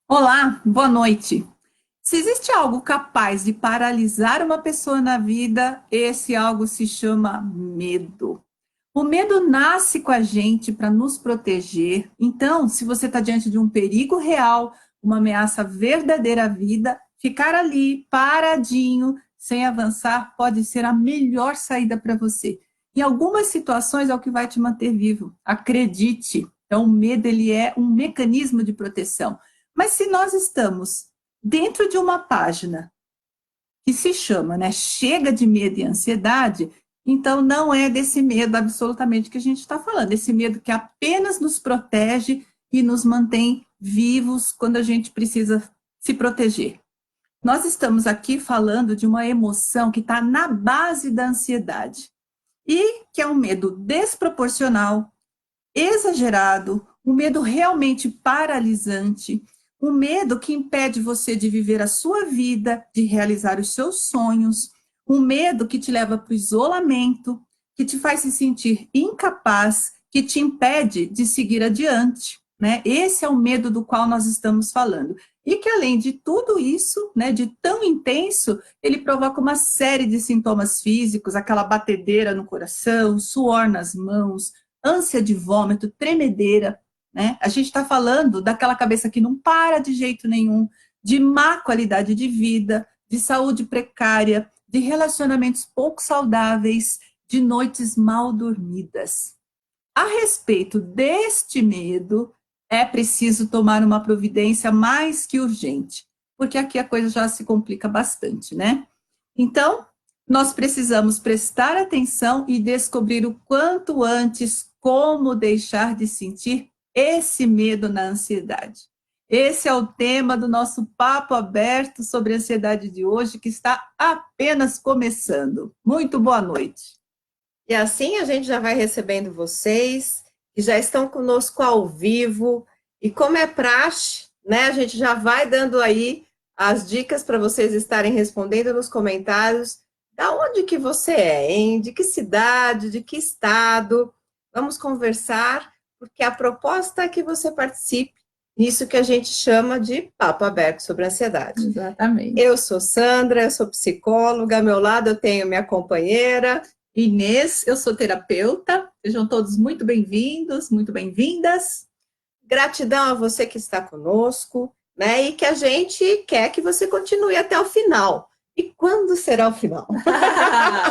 Olá, boa noite. Se existe algo capaz de paralisar uma pessoa na vida, esse algo se chama medo. O medo nasce com a gente para nos proteger. Então, se você está diante de um perigo real, uma ameaça verdadeira à vida, ficar ali paradinho, sem avançar, pode ser a melhor saída para você. Em algumas situações é o que vai te manter vivo. Acredite. Então, o medo ele é um mecanismo de proteção. Mas se nós estamos dentro de uma página que se chama, né, Chega de Medo e Ansiedade, então não é desse medo absolutamente que a gente está falando, esse medo que apenas nos protege e nos mantém vivos quando a gente precisa se proteger. Nós estamos aqui falando de uma emoção que está na base da ansiedade e que é um medo desproporcional, exagerado, um medo realmente paralisante, um medo que impede você de viver a sua vida, de realizar os seus sonhos, um medo que te leva para o isolamento, que te faz se sentir incapaz, que te impede de seguir adiante, né? Esse é o medo do qual nós estamos falando. E que além de tudo isso, né, de tão intenso, ele provoca uma série de sintomas físicos, aquela batedeira no coração, suor nas mãos, ânsia de vômito, tremedeira, né? A gente está falando daquela cabeça que não para de jeito nenhum, de má qualidade de vida, de saúde precária, de relacionamentos pouco saudáveis, de noites mal dormidas. A respeito deste medo, é preciso tomar uma providência mais que urgente, porque aqui a coisa já se complica bastante, né? Então, nós precisamos prestar atenção e descobrir o quanto antes como deixar de sentir esse medo na ansiedade. Esse é o tema do nosso papo aberto sobre ansiedade de hoje, que está apenas começando. Muito boa noite. E assim a gente já vai recebendo vocês, que já estão conosco ao vivo. E como é praxe, né, a gente já vai dando aí as dicas para vocês estarem respondendo nos comentários. Da onde que você é, hein? De que cidade, de que estado? Vamos conversar, porque a proposta é que você participe nisso que a gente chama de papo aberto sobre ansiedade. Exatamente. Eu sou Sandra, eu sou psicóloga, ao meu lado eu tenho minha companheira, Inês, eu sou terapeuta. Sejam todos muito bem-vindos, muito bem-vindas. gratidão a você que está conosco, né? E que a gente quer que você continue até o final. E quando será o final?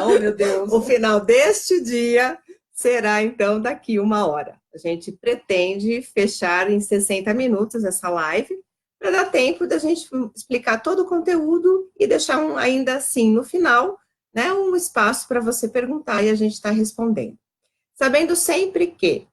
Oh, meu Deus. O final deste dia será, então, daqui 1 hora. A gente pretende fechar em 60 minutos essa live, para dar tempo da gente explicar todo o conteúdo e deixar ainda assim, no final, né, um espaço para você perguntar e a gente está respondendo. Sabendo sempre que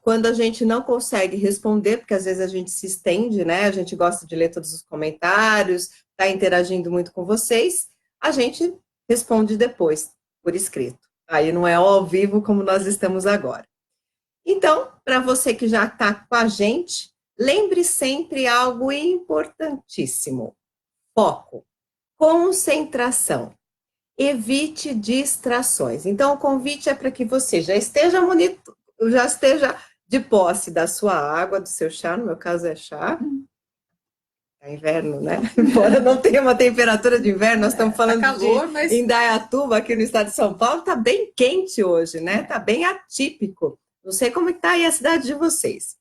quando a gente não consegue responder, porque às vezes a gente se estende, né? A gente gosta de ler todos os comentários, está interagindo muito com vocês, a gente responde depois, por escrito. Aí não é ao vivo como nós estamos agora. Então, para você que já está com a gente, lembre sempre algo importantíssimo: foco, concentração. Evite distrações. Então, o convite é para que você já esteja de posse da sua água, do seu chá, no meu caso é chá. É inverno, né? Embora não tenha uma temperatura de inverno, nós estamos falando Calor, de mas Indaiatuba, aqui no estado de São Paulo, está bem quente hoje, né? Está bem atípico. Não sei como está aí a cidade de vocês.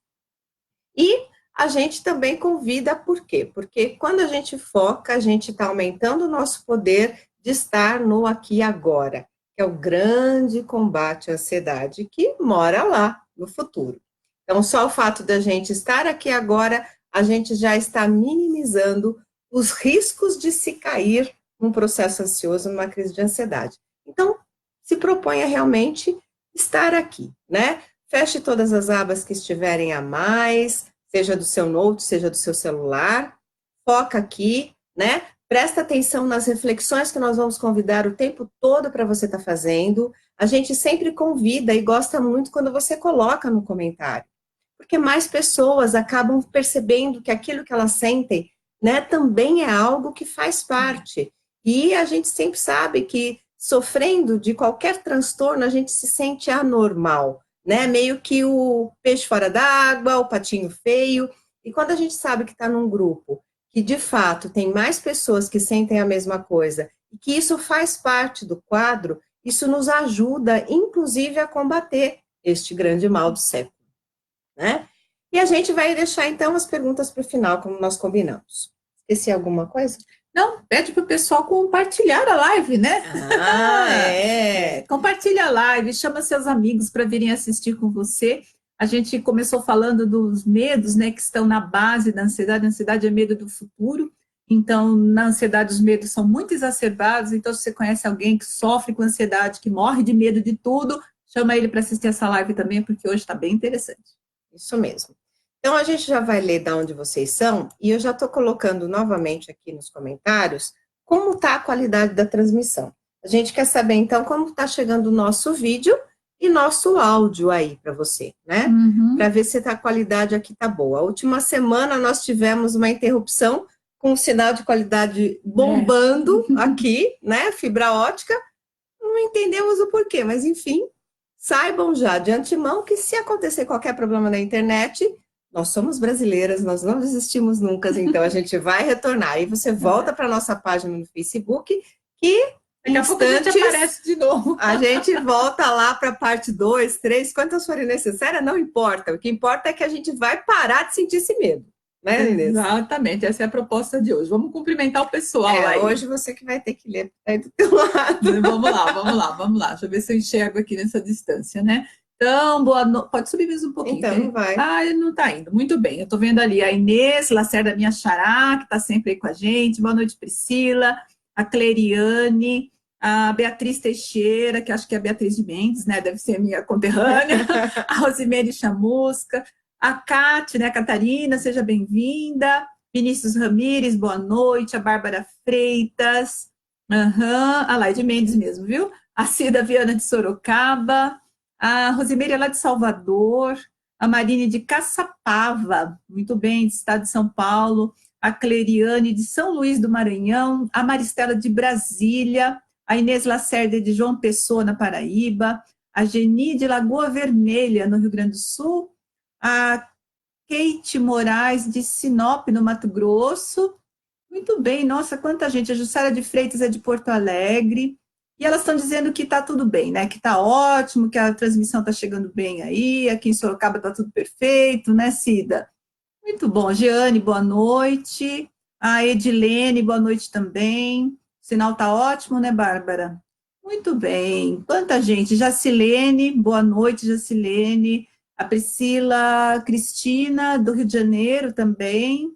E a gente também convida, por quê? Porque quando a gente foca, a gente está aumentando o nosso poder de estar no aqui e agora, que é o grande combate à ansiedade que mora lá no futuro. Então, só o fato da gente estar aqui agora, a gente já está minimizando os riscos de se cair num processo ansioso, numa crise de ansiedade. Então, se proponha realmente estar aqui, né? Feche todas as abas que estiverem a mais, seja do seu note, seja do seu celular, foca aqui, né? Presta atenção nas reflexões que nós vamos convidar o tempo todo para você estar fazendo. A gente sempre convida e gosta muito quando você coloca no comentário, porque mais pessoas acabam percebendo que aquilo que elas sentem, né, também é algo que faz parte. E a gente sempre sabe que sofrendo de qualquer transtorno, a gente se sente anormal, né? Meio que o peixe fora d'água, o patinho feio. E quando a gente sabe que está num grupo que, de fato, tem mais pessoas que sentem a mesma coisa, e que isso faz parte do quadro, isso nos ajuda, inclusive, a combater este grande mal do século, né? E a gente vai deixar, então, as perguntas para o final, como nós combinamos. Esqueci alguma coisa? Não, pede para o pessoal compartilhar a live, né? Ah, é. Compartilha a live, chama seus amigos para virem assistir com você. A gente começou falando dos medos, né, que estão na base da ansiedade. A ansiedade é medo do futuro. Então, na ansiedade, os medos são muito exacerbados. Então, se você conhece alguém que sofre com ansiedade, que morre de medo de tudo, chama ele para assistir essa live também, porque hoje está bem interessante. Isso mesmo. Então, a gente já vai ler de onde vocês são, e eu já estou colocando novamente aqui nos comentários como está a qualidade da transmissão. A gente quer saber, então, como está chegando o nosso vídeo e nosso áudio aí para você, né? Para ver se a qualidade aqui está boa. A última semana nós tivemos uma interrupção com o sinal de qualidade bombando aqui, né? Fibra ótica. Não entendemos o porquê, mas enfim, saibam já de antemão que se acontecer qualquer problema na internet, nós somos brasileiras, nós não desistimos nunca, então a gente vai retornar. Aí você volta para a nossa página no Facebook, que daqui a pouco a gente aparece de novo. A gente volta lá para a parte 2, 3, quantas forem necessárias, não importa. O que importa é que a gente vai parar de sentir esse medo. Né, Inês? Exatamente, essa é a proposta de hoje. Vamos cumprimentar o pessoal aí. Hoje você que vai ter que ler aí do teu lado. Vamos lá. Deixa eu ver se eu enxergo aqui nessa distância, né? Então, boa noite. Pode subir mais um pouquinho. Então, não vai. Ah, ele não está indo. Muito bem. Eu estou vendo ali a Inês Lacerda, minha xará, que está sempre aí com a gente. Boa noite, Priscila. A Cleriane. A Beatriz Teixeira, que acho que é a Beatriz de Mendes, né? Deve ser minha conterrânea. A Rosimere Chamusca. A Cátia, né, Catarina, seja bem-vinda. Vinícius Ramires, boa noite. A Bárbara Freitas. A Laide Mendes mesmo, viu? A Cida Viana de Sorocaba. A Rosemary lá de Salvador. A Marine de Caçapava, muito bem, do estado de São Paulo. A Cleriane de São Luís do Maranhão. A Maristela de Brasília. A Inês Lacerda de João Pessoa, na Paraíba. A Geni de Lagoa Vermelha, no Rio Grande do Sul. A Kate Moraes, de Sinop, no Mato Grosso. Muito bem, nossa, quanta gente. A Jussara de Freitas é de Porto Alegre. E elas estão dizendo que está tudo bem, né? Que está ótimo, que a transmissão está chegando bem aí. Aqui em Sorocaba está tudo perfeito, né, Cida? Muito bom. Jeane, boa noite. A Edilene, boa noite também. O sinal está ótimo, né, Bárbara? Muito bem. Quanta gente. Jacilene, boa noite, Jacilene. A Priscila Cristina, do Rio de Janeiro também.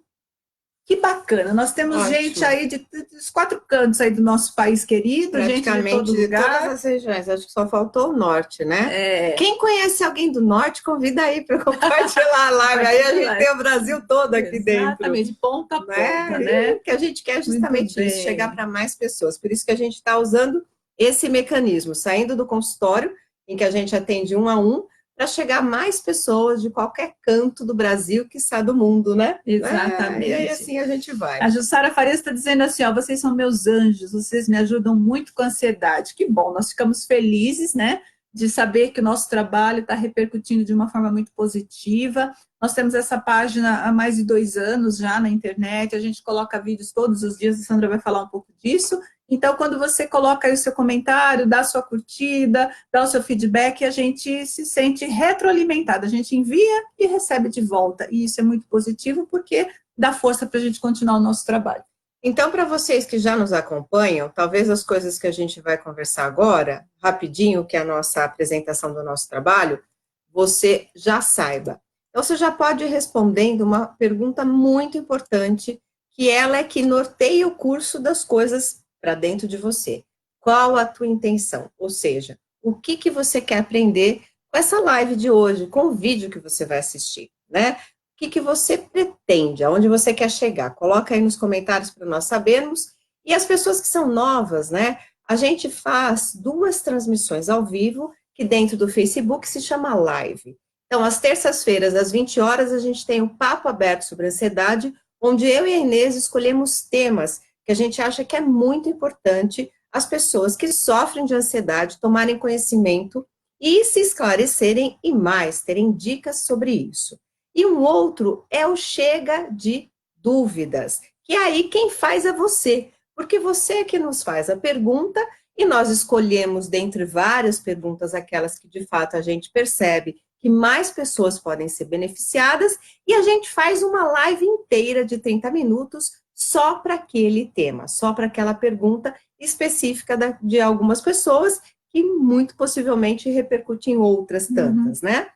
Que bacana, nós temos ótimo. Gente aí dos 4 cantos aí do nosso país querido, gente de todo lugar. De todas as regiões, acho que só faltou o norte, né? Quem conhece alguém do norte, convida aí para compartilhar a live, aí a gente tem o Brasil todo aqui dentro. Exatamente, ponta a ponta, né? Que a gente quer justamente isso, chegar para mais pessoas, por isso que a gente está usando esse mecanismo, saindo do consultório, em que a gente atende 1 a 1, para chegar a mais pessoas de qualquer canto do Brasil, que está do mundo, né? Exatamente. E aí assim a gente vai. A Jussara Farias está dizendo assim, ó, vocês são meus anjos, vocês me ajudam muito com a ansiedade. Que bom, nós ficamos felizes, né, de saber que o nosso trabalho está repercutindo de uma forma muito positiva. Nós temos essa página há mais de 2 anos já na internet, a gente coloca vídeos todos os dias, a Sandra vai falar um pouco disso. Então, quando você coloca aí o seu comentário, dá a sua curtida, dá o seu feedback, a gente se sente retroalimentado, a gente envia e recebe de volta. E isso é muito positivo porque dá força para a gente continuar o nosso trabalho. Então, para vocês que já nos acompanham, talvez as coisas que a gente vai conversar agora, rapidinho, que é a nossa apresentação do nosso trabalho, você já saiba. Então, você já pode ir respondendo uma pergunta muito importante, que ela é que norteia o curso das coisas para dentro de você. Qual a tua intenção? Ou seja, o que você quer aprender com essa live de hoje, com o vídeo que você vai assistir, né? O que você pretende, aonde você quer chegar? Coloca aí nos comentários para nós sabermos. E as pessoas que são novas, né? A gente faz 2 transmissões ao vivo, que dentro do Facebook se chama live. Então, às terças-feiras, às 20 horas, a gente tem um papo aberto sobre ansiedade, onde eu e a Inês escolhemos temas que a gente acha que é muito importante as pessoas que sofrem de ansiedade tomarem conhecimento e se esclarecerem e mais, terem dicas sobre isso. E um outro é o chega de dúvidas, que aí quem faz é você, porque você é que nos faz a pergunta e nós escolhemos dentre várias perguntas aquelas que de fato a gente percebe que mais pessoas podem ser beneficiadas e a gente faz uma live inteira de 30 minutos só para aquele tema, só para aquela pergunta específica de algumas pessoas que muito possivelmente repercute em outras tantas, né?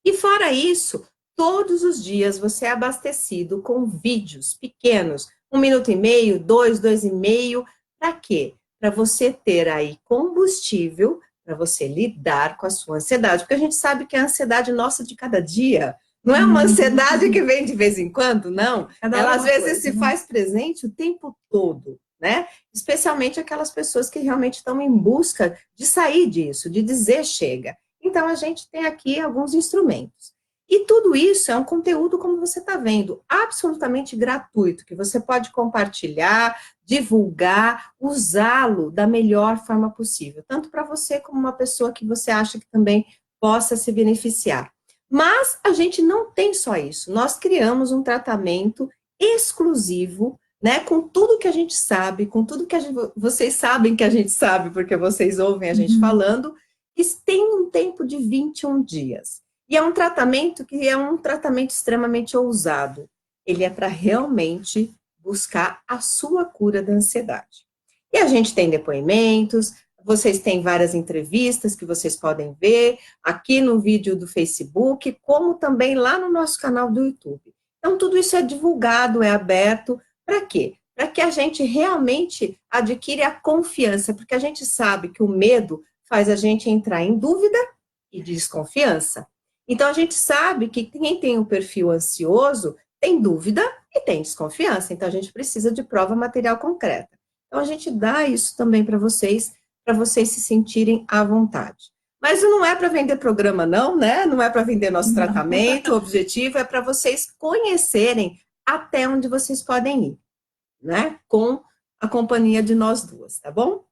E fora isso, todos os dias você é abastecido com vídeos pequenos, 1 minuto e meio, dois, 2,5, para quê? Para você ter aí combustível, para você lidar com a sua ansiedade, porque a gente sabe que a ansiedade nossa de cada dia não é uma ansiedade que vem de vez em quando, não. Ela às vezes se faz presente o tempo todo, né? Especialmente aquelas pessoas que realmente estão em busca de sair disso, de dizer chega. Então, a gente tem aqui alguns instrumentos. E tudo isso é um conteúdo, como você está vendo, absolutamente gratuito, que você pode compartilhar, divulgar, usá-lo da melhor forma possível, tanto para você como uma pessoa que você acha que também possa se beneficiar. Mas a gente não tem só isso, nós criamos um tratamento exclusivo, né, com tudo que a gente sabe, com tudo que vocês sabem que a gente sabe, porque vocês ouvem a gente falando, que tem um tempo de 21 dias. E é um tratamento que é um tratamento extremamente ousado. Ele é para realmente buscar a sua cura da ansiedade. E a gente tem depoimentos, vocês têm várias entrevistas que vocês podem ver aqui no vídeo do Facebook, como também lá no nosso canal do YouTube. Então, tudo isso é divulgado, é aberto. Para quê? Para que a gente realmente adquire a confiança, porque a gente sabe que o medo faz a gente entrar em dúvida e desconfiança. Então, a gente sabe que quem tem um perfil ansioso tem dúvida e tem desconfiança. Então, a gente precisa de prova material concreta. Então, a gente dá isso também para vocês se sentirem à vontade. Mas não é para vender programa, não, né? Não é para vender nosso tratamento. O objetivo é para vocês conhecerem até onde vocês podem ir, né? Com a companhia de nós duas, tá bom?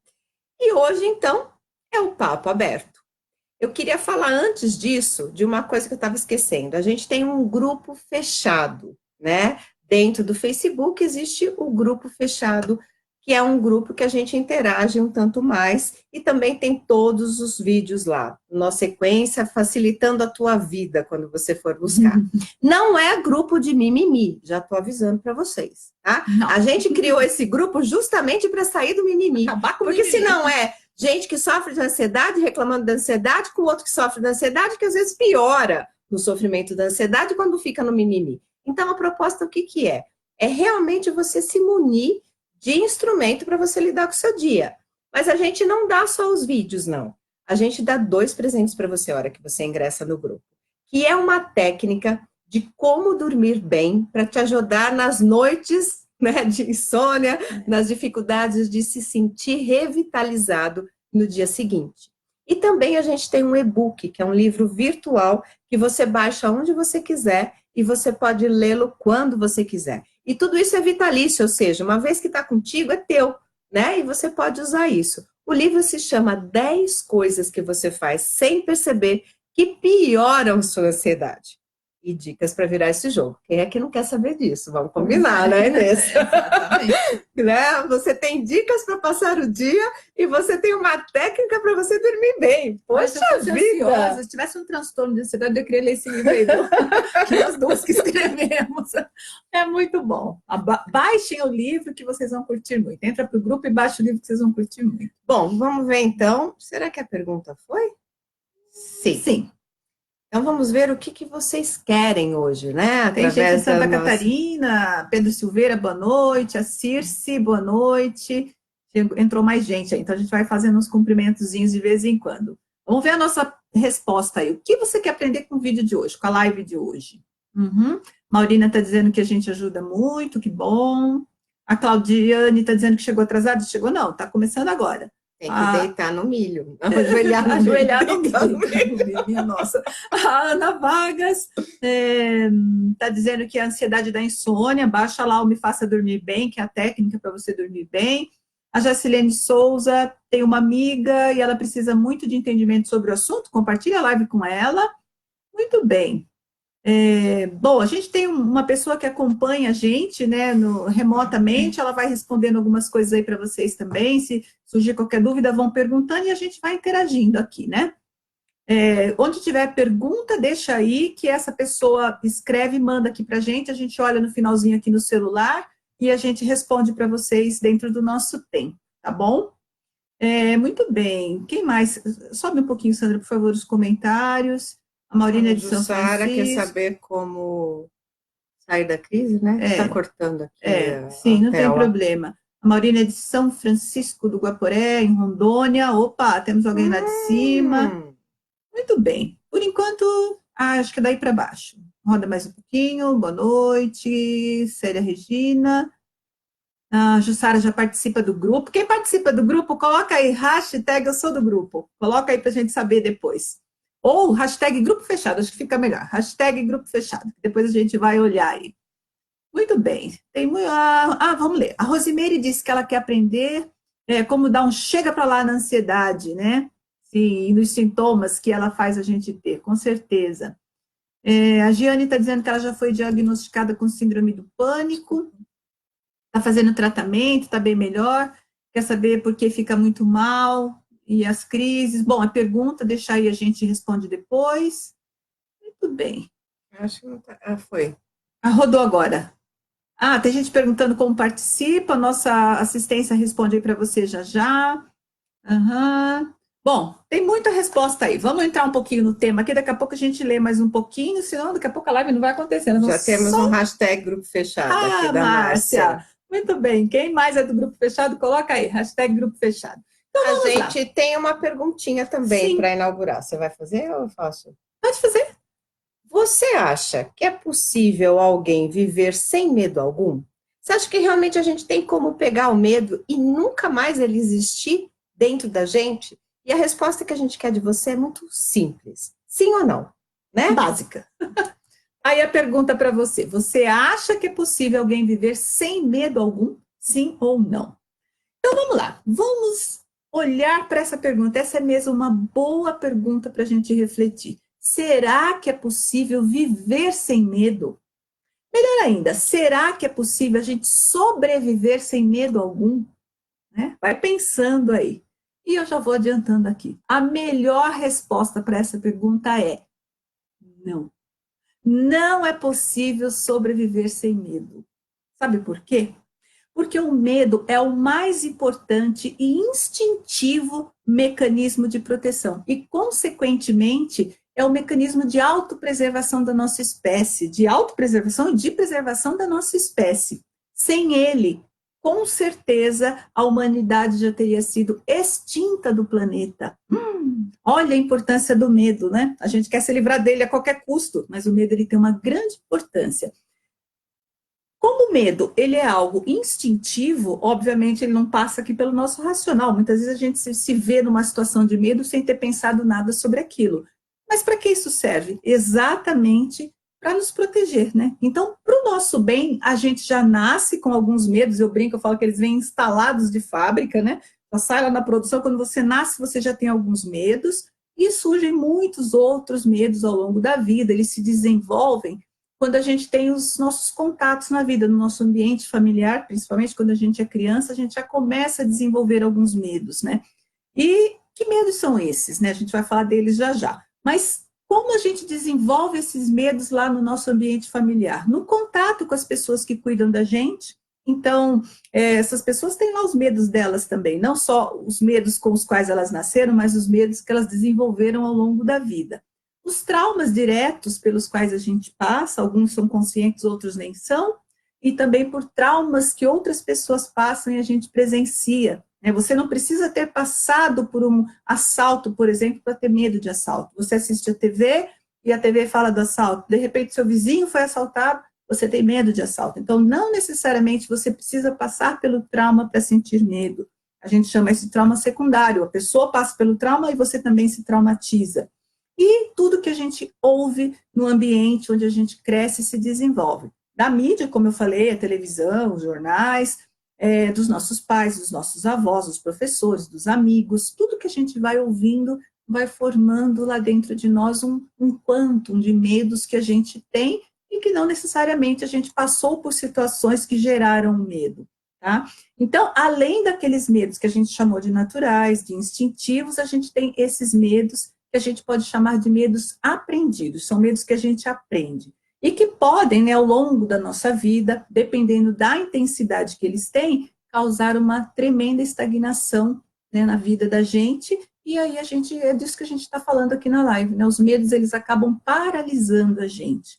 E hoje, então, é o papo aberto. Eu queria falar antes disso de uma coisa que eu estava esquecendo. A gente tem um grupo fechado, né? Dentro do Facebook existe o grupo fechado, que é um grupo que a gente interage um tanto mais, e também tem todos os vídeos lá, na sequência, facilitando a tua vida quando você for buscar. Não é grupo de mimimi, já estou avisando para vocês, tá? Não. A gente criou esse grupo justamente para sair do mimimi, porque se não é gente que sofre de ansiedade, reclamando da ansiedade, com outro que sofre da ansiedade, que às vezes piora no sofrimento da ansiedade quando fica no mimimi. Então, a proposta, o que que é? É realmente você se munir de instrumento para você lidar com o seu dia. Mas a gente não dá só os vídeos, não. A gente dá 2 presentes para você a hora que você ingressa no grupo, que é uma técnica de como dormir bem para te ajudar nas noites, né, de insônia, nas dificuldades de se sentir revitalizado no dia seguinte. E também a gente tem um e-book, que é um livro virtual, que você baixa onde você quiser e você pode lê-lo quando você quiser. E tudo isso é vitalício, ou seja, uma vez que está contigo, é teu, né? E você pode usar isso. O livro se chama 10 coisas que você faz sem perceber que pioram sua ansiedade. E dicas para virar esse jogo. Quem é que não quer saber disso? Vamos combinar, né, Inês? Exatamente. Né? Você tem dicas para passar o dia e você tem uma técnica para você dormir bem. Poxa vida! Se tivesse um transtorno de ansiedade, eu queria ler esse livro aí, que nós duas que escrevemos. É muito bom. Baixem o livro que vocês vão curtir muito. Entra para o grupo e baixa o livro que vocês vão curtir muito. Bom, vamos ver então. Será que a pergunta foi? Sim. Então, vamos ver o que vocês querem hoje, né? Tem gente de Santa Catarina, Pedro Silveira, boa noite, a Circe, boa noite. Entrou mais gente aí, então a gente vai fazendo uns cumprimentozinhos de vez em quando. Vamos ver a nossa resposta aí. O que você quer aprender com o vídeo de hoje, com a live de hoje? Maurina está dizendo que a gente ajuda muito, que bom. A Claudiane está dizendo que chegou atrasada. Chegou não, está começando agora. Tem que deitar no milho, ajoelhar no milho. Minha nossa. A Ana Vargas está dizendo que a ansiedade da insônia, baixa lá o Me Faça Dormir Bem, que é a técnica para você dormir bem. A Jacilene Souza tem uma amiga e ela precisa muito de entendimento sobre o assunto, compartilha a live com ela. Muito bem. Bom, a gente tem uma pessoa que acompanha a gente, né, remotamente, ela vai respondendo algumas coisas aí para vocês também, se surgir qualquer dúvida, vão perguntando e a gente vai interagindo aqui, né? Onde tiver pergunta, deixa aí, que essa pessoa escreve e manda aqui para a gente olha no finalzinho aqui no celular e a gente responde para vocês dentro do nosso tempo, tá bom? Muito bem. Quem mais? Sobe um pouquinho, Sandra, por favor, os comentários. A Maurina é de São Jussara quer Francisco. saber como sair da crise, né? Está cortando aqui sim, não tela. tem problema. A Maurina é de São Francisco do Guaporé, em Rondônia. Opa, temos alguém lá de cima. Muito bem. Por enquanto, acho que é daí para baixo. Roda mais um pouquinho. Boa noite. Célia Regina. A Jussara já participa do grupo. Quem participa do grupo, coloca aí hashtag eu sou do grupo. Coloca aí para a gente saber depois. Ou hashtag grupo fechado, acho que fica melhor. Hashtag grupo fechado, depois a gente vai olhar aí. Muito bem. Vamos ler. A Rosimeire disse que ela quer aprender como dar um chega para lá na ansiedade, né? Sim, e nos sintomas que ela faz a gente ter, com certeza. A Giane está dizendo que ela já foi diagnosticada com síndrome do pânico, está fazendo tratamento, está bem melhor, quer saber por que fica muito mal, e as crises. Bom, a pergunta, deixa aí, a gente responde depois. Muito bem. Acho que não tá. Foi. Rodou agora. Tem gente perguntando como participa, a nossa assistência responde aí para você já já. Bom, tem muita resposta aí. Vamos entrar um pouquinho no tema aqui, daqui a pouco a gente lê mais um pouquinho, senão daqui a pouco a live não vai acontecer. Já temos um hashtag grupo fechado aqui da Márcia. Muito bem. Quem mais é do grupo fechado, coloca aí, hashtag grupo fechado. Então, a gente tem uma perguntinha também para inaugurar. Você vai fazer ou eu faço? Pode fazer. Você acha que é possível alguém viver sem medo algum? Você acha que realmente a gente tem como pegar o medo e nunca mais ele existir dentro da gente? E a resposta que a gente quer de você é muito simples. Sim ou não? Né? Básica. Aí a pergunta para você. Você acha que é possível alguém viver sem medo algum? Sim ou não? Então vamos lá. Vamos olhar para essa pergunta. Essa é mesmo uma boa pergunta para a gente refletir. Será que é possível viver sem medo? Melhor ainda, será que é possível a gente sobreviver sem medo algum? Né? Vai pensando aí. E eu já vou adiantando aqui. A melhor resposta para essa pergunta é não. Não é possível sobreviver sem medo. Sabe por quê? Porque o medo é o mais importante e instintivo mecanismo de proteção. E, consequentemente, é o mecanismo de autopreservação da nossa espécie, de autopreservação e de preservação da nossa espécie. Sem ele, com certeza, a humanidade já teria sido extinta do planeta. Olha a importância do medo, né? A gente quer se livrar dele a qualquer custo, mas o medo ele tem uma grande importância. Como o medo ele é algo instintivo, obviamente ele não passa aqui pelo nosso racional. Muitas vezes a gente se vê numa situação de medo sem ter pensado nada sobre aquilo. Mas para que isso serve? Exatamente para nos proteger, né? Então, para o nosso bem, a gente já nasce com alguns medos. Eu brinco, eu falo que eles vêm instalados de fábrica, né? Já sai lá na produção, quando você nasce, você já tem alguns medos, e surgem muitos outros medos ao longo da vida, eles se desenvolvem quando a gente tem os nossos contatos na vida, no nosso ambiente familiar, principalmente quando a gente é criança, a gente já começa a desenvolver alguns medos, né? E que medos são esses, né? A gente vai falar deles já já. Mas como a gente desenvolve esses medos lá no nosso ambiente familiar? No contato com as pessoas que cuidam da gente. Então, essas pessoas têm lá os medos delas também, não só os medos com os quais elas nasceram, mas os medos que elas desenvolveram ao longo da vida. Os traumas diretos pelos quais a gente passa, alguns são conscientes, outros nem são, e também por traumas que outras pessoas passam e a gente presencia. Você não precisa ter passado por um assalto, por exemplo, para ter medo de assalto. Você assiste a TV e a TV fala do assalto. De repente, seu vizinho foi assaltado, você tem medo de assalto. Então, não necessariamente você precisa passar pelo trauma para sentir medo. A gente chama esse trauma secundário. A pessoa passa pelo trauma e você também se traumatiza. E tudo que a gente ouve no ambiente onde a gente cresce e se desenvolve. Da mídia, como eu falei, a televisão, os jornais, dos nossos pais, dos nossos avós, dos professores, dos amigos, tudo que a gente vai ouvindo vai formando lá dentro de nós um quantum de medos que a gente tem e que não necessariamente a gente passou por situações que geraram medo, tá? Então, além daqueles medos que a gente chamou de naturais, de instintivos, a gente tem esses medos que a gente pode chamar de medos aprendidos, são medos que a gente aprende e que podem, né, ao longo da nossa vida, dependendo da intensidade que eles têm, causar uma tremenda estagnação, né, na vida da gente, e aí a gente, é disso que a gente está falando aqui na live, né, os medos, eles acabam paralisando a gente,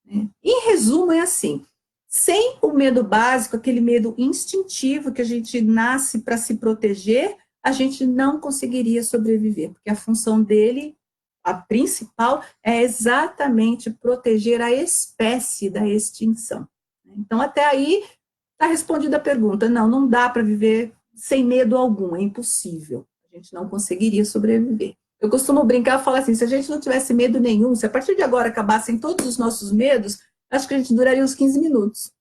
né? Em resumo, é assim, sem o medo básico, aquele medo instintivo que a gente nasce para se proteger, a gente não conseguiria sobreviver, porque a função dele, a principal, é exatamente proteger a espécie da extinção. Então, até aí, está respondida a pergunta. Não, não dá para viver sem medo algum, é impossível. A gente não conseguiria sobreviver. Eu costumo brincar e falar assim, se a gente não tivesse medo nenhum, se a partir de agora acabassem todos os nossos medos, acho que a gente duraria uns 15 minutos.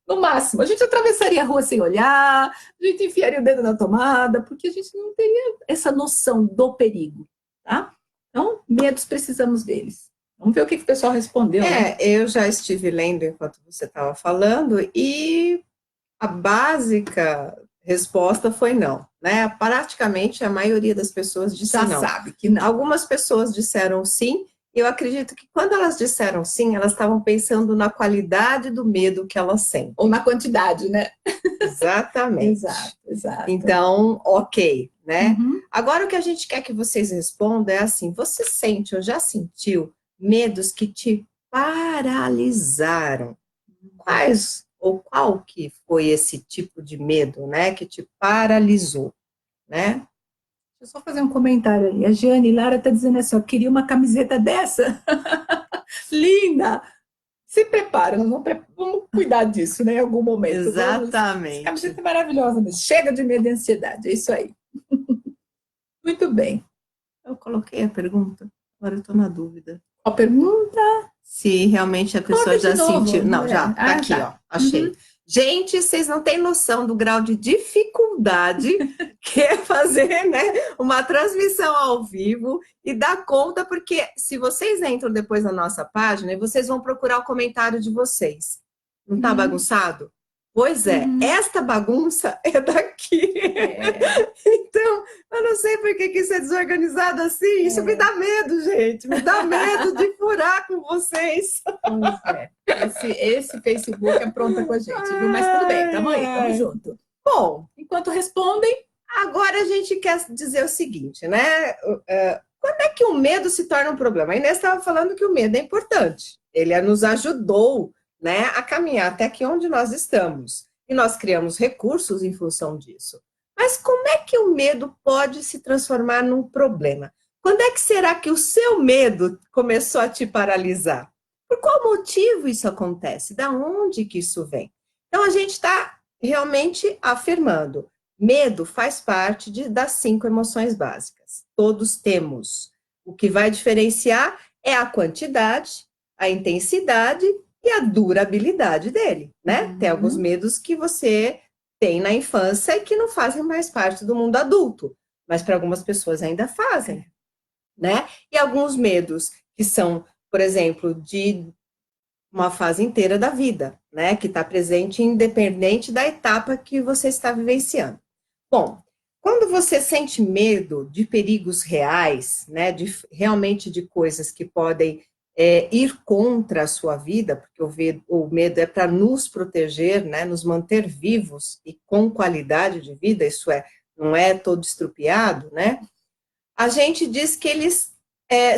No máximo. A gente atravessaria a rua sem olhar, a gente enfiaria o dedo na tomada, porque a gente não teria essa noção do perigo, tá? Então, medos, precisamos deles. Vamos ver o que o pessoal respondeu, né? Eu já estive lendo enquanto você estava falando e a básica resposta foi não, né? Praticamente a maioria das pessoas disse Já não. sabe que não. Algumas pessoas disseram sim, e eu acredito que quando elas disseram sim, elas estavam pensando na qualidade do medo que elas sentem. Ou na quantidade, né? Exatamente. Exato. Então, ok, né? Uhum. Agora o que a gente quer que vocês respondam é assim, você sente ou já sentiu medos que te paralisaram? Quais ou qual que foi esse tipo de medo, né, que te paralisou, né? Deixa eu só fazer um comentário aí. A Jeane Lara está dizendo assim, ó, queria uma camiseta dessa. Linda! Se prepara, nós vamos cuidar disso, né, em algum momento. Exatamente. Essa camiseta é maravilhosa, mas chega de medo e ansiedade, é isso aí. Muito bem. Eu coloquei a pergunta, agora eu estou na dúvida. A pergunta? Se realmente a pessoa Coloca já de novo. sentiu. Não, já, tá aqui, ó, achei. Gente, vocês não têm noção do grau de dificuldade que é fazer, né, uma transmissão ao vivo e dar conta, porque se vocês entram depois na nossa página, vocês vão procurar o comentário de vocês. Não tá bagunçado? Pois é, esta bagunça é daqui. Então, eu não sei por que isso é desorganizado assim. Isso me dá medo, gente. Me dá medo de furar com vocês. Pois é. Esse Facebook apronta com a gente, viu? Mas tudo bem, tamo aí, tamo junto. Bom, enquanto respondem, agora a gente quer dizer o seguinte, né? Quando é que o medo se torna um problema? A Inês estava falando que o medo é importante. Ele nos ajudou, né, a caminhar até aqui onde nós estamos. E nós criamos recursos em função disso. Mas como é que o medo pode se transformar num problema? Quando é que será que o seu medo começou a te paralisar? Por qual motivo isso acontece? Da onde que isso vem? Então, a gente está realmente afirmando, medo faz parte das 5 emoções básicas. Todos temos. O que vai diferenciar é a quantidade, a intensidade e a durabilidade dele, né? Tem alguns medos que você tem na infância e que não fazem mais parte do mundo adulto, mas para algumas pessoas ainda fazem, né? E alguns medos que são, por exemplo, de uma fase inteira da vida, né? Que está presente independente da etapa que você está vivenciando. Bom, quando você sente medo de perigos reais, né? Realmente de coisas que podem ir contra a sua vida, porque o medo é para nos proteger, né, nos manter vivos e com qualidade de vida, isso não é todo estrupiado, né? A gente diz que eles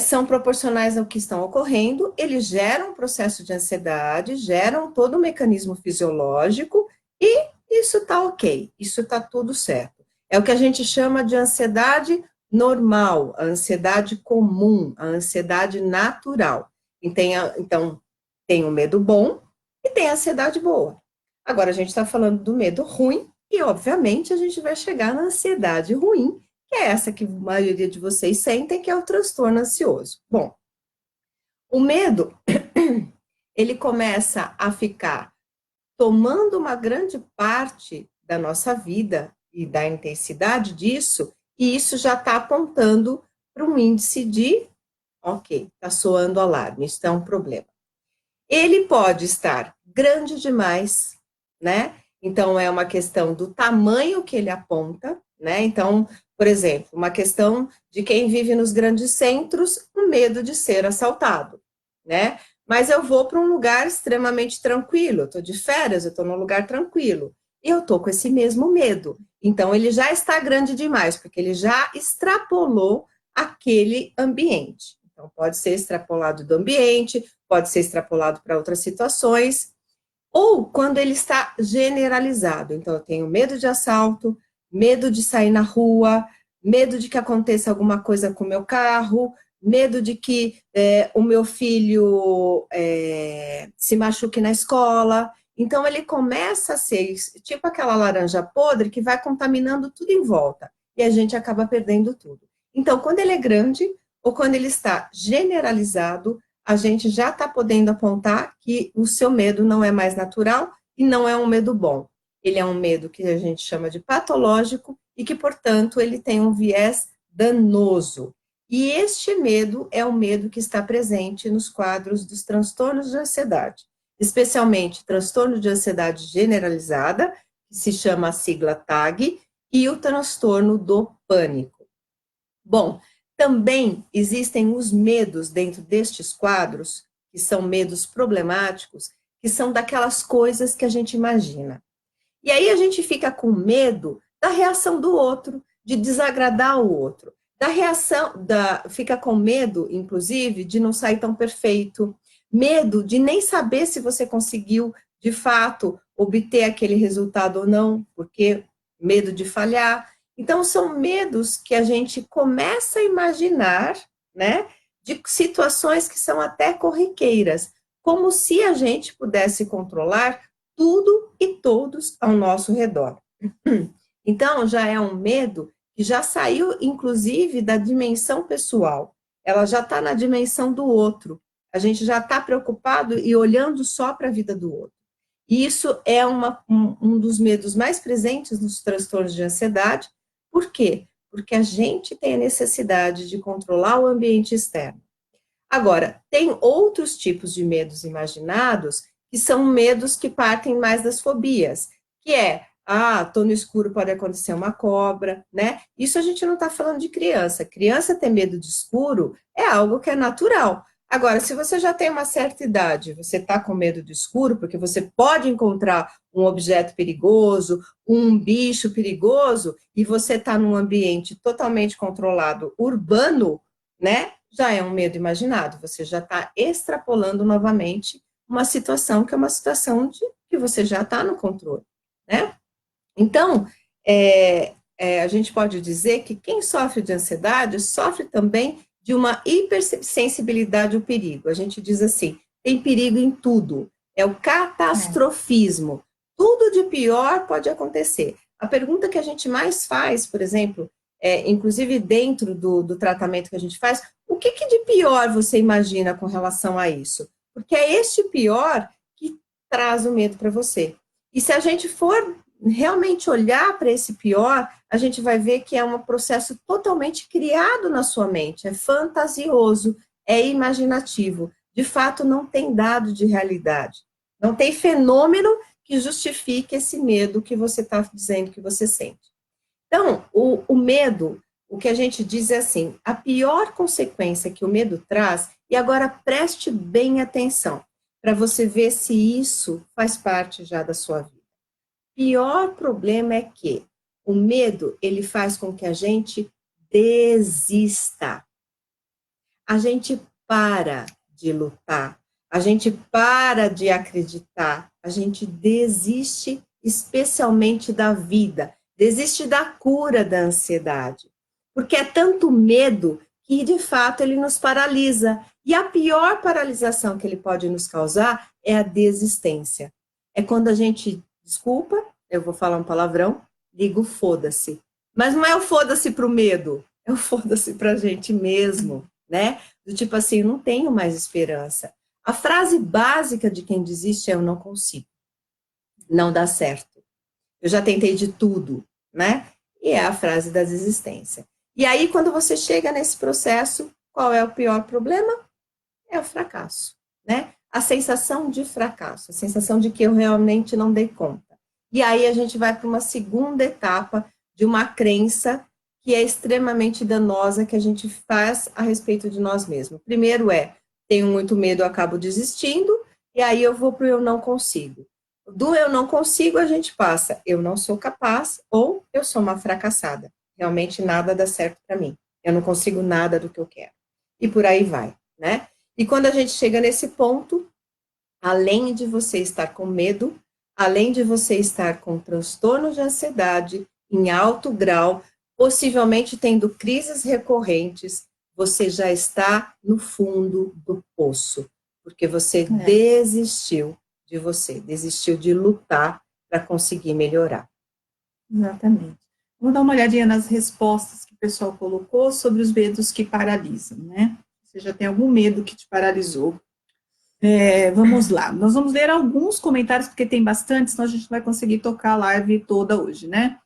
são proporcionais ao que estão ocorrendo, eles geram um processo de ansiedade, geram todo um mecanismo fisiológico e isso está ok, isso está tudo certo. É o que a gente chama de ansiedade normal, a ansiedade comum, a ansiedade natural. Então, tem o medo bom e tem a ansiedade boa. Agora, a gente está falando do medo ruim e, obviamente, a gente vai chegar na ansiedade ruim, que é essa que a maioria de vocês sentem, que é o transtorno ansioso. Bom, o medo, ele começa a ficar tomando uma grande parte da nossa vida e da intensidade disso, e isso já está apontando para um índice de, ok, está soando alarme, isso é um problema. Ele pode estar grande demais, né? Então, é uma questão do tamanho que ele aponta, né? Então, por exemplo, uma questão de quem vive nos grandes centros, o medo de ser assaltado, né? Mas eu vou para um lugar extremamente tranquilo, eu estou de férias, eu estou num lugar tranquilo, e eu estou com esse mesmo medo. Então, ele já está grande demais, porque ele já extrapolou aquele ambiente. Então, pode ser extrapolado do ambiente, pode ser extrapolado para outras situações, ou quando ele está generalizado. Então, eu tenho medo de assalto, medo de sair na rua, medo de que aconteça alguma coisa com o meu carro, medo de que o meu filho se machuque na escola. Então, ele começa a ser tipo aquela laranja podre que vai contaminando tudo em volta, e a gente acaba perdendo tudo. Então, quando ele é grande, ou quando ele está generalizado, a gente já está podendo apontar que o seu medo não é mais natural e não é um medo bom. Ele é um medo que a gente chama de patológico e que, portanto, ele tem um viés danoso. E este medo é o medo que está presente nos quadros dos transtornos de ansiedade, especialmente transtorno de ansiedade generalizada, que se chama a sigla TAG, e o transtorno do pânico. Bom, também existem os medos dentro destes quadros, que são medos problemáticos, que são daquelas coisas que a gente imagina. E aí a gente fica com medo da reação do outro, de desagradar o outro, fica com medo, inclusive, de não sair tão perfeito, medo de nem saber se você conseguiu, de fato, obter aquele resultado ou não, porque medo de falhar. Então, são medos que a gente começa a imaginar, né, de situações que são até corriqueiras, como se a gente pudesse controlar tudo e todos ao nosso redor. Então, já é um medo que já saiu, inclusive, da dimensão pessoal. Ela já está na dimensão do outro. A gente já está preocupado e olhando só para a vida do outro. E isso é um dos medos mais presentes nos transtornos de ansiedade. Por quê? Porque a gente tem a necessidade de controlar o ambiente externo. Agora, tem outros tipos de medos imaginados, que são medos que partem mais das fobias, que tô no escuro, pode acontecer uma cobra, né? Isso a gente não está falando de criança. Criança ter medo de escuro é algo que é natural. Agora, se você já tem uma certa idade, você está com medo do escuro, porque você pode encontrar um objeto perigoso, um bicho perigoso, e você está num ambiente totalmente controlado, urbano, né? Já é um medo imaginado, você já está extrapolando novamente uma situação que é uma situação de que você já está no controle, né? Então, a gente pode dizer que quem sofre de ansiedade sofre também de uma hipersensibilidade ao perigo. A gente diz assim, tem perigo em tudo, é o catastrofismo. Tudo de pior pode acontecer. A pergunta que a gente mais faz, por exemplo, inclusive dentro do tratamento que a gente faz, o que de pior você imagina com relação a isso? Porque é este pior que traz o medo para você. E se a gente for realmente olhar para esse pior, a gente vai ver que é um processo totalmente criado na sua mente, é fantasioso, é imaginativo. De fato, não tem dado de realidade. Não tem fenômeno que justifique esse medo que você está dizendo que você sente. Então, o medo, o que a gente diz é assim, a pior consequência que o medo traz, e agora preste bem atenção, para você ver se isso faz parte já da sua vida. O pior problema é que o medo, ele faz com que a gente desista. A gente para de lutar, a gente para de acreditar, a gente desiste especialmente da vida, desiste da cura da ansiedade, porque é tanto medo que, de fato, ele nos paralisa. E a pior paralisação que ele pode nos causar é a desistência. É quando a gente, desculpa, eu vou falar um palavrão, liga o foda-se. Mas não é o foda-se para o medo, é o foda-se para a gente mesmo, né? Do tipo assim, eu não tenho mais esperança. A frase básica de quem desiste é eu não consigo, não dá certo. Eu já tentei de tudo, né? E é a frase da desistência. E aí, quando você chega nesse processo, qual é o pior problema? É o fracasso, né? A sensação de fracasso, a sensação de que eu realmente não dei conta. E aí a gente vai para uma segunda etapa de uma crença que é extremamente danosa que a gente faz a respeito de nós mesmos. Primeiro tenho muito medo, eu acabo desistindo, e aí eu vou para o eu não consigo. Do eu não consigo, a gente passa, eu não sou capaz, ou eu sou uma fracassada. Realmente nada dá certo para mim. Eu não consigo nada do que eu quero. E por aí vai, né? E quando a gente chega nesse ponto, além de você estar com medo, além de você estar com transtorno de ansiedade em alto grau, possivelmente tendo crises recorrentes, você já está no fundo do poço, porque você desistiu de você, desistiu de lutar para conseguir melhorar. Exatamente. Vamos dar uma olhadinha nas respostas que o pessoal colocou sobre os medos que paralisam, né? Você já tem algum medo que te paralisou? Vamos lá. Nós vamos ler alguns comentários, porque tem bastante, senão a gente vai conseguir tocar a live toda hoje, né?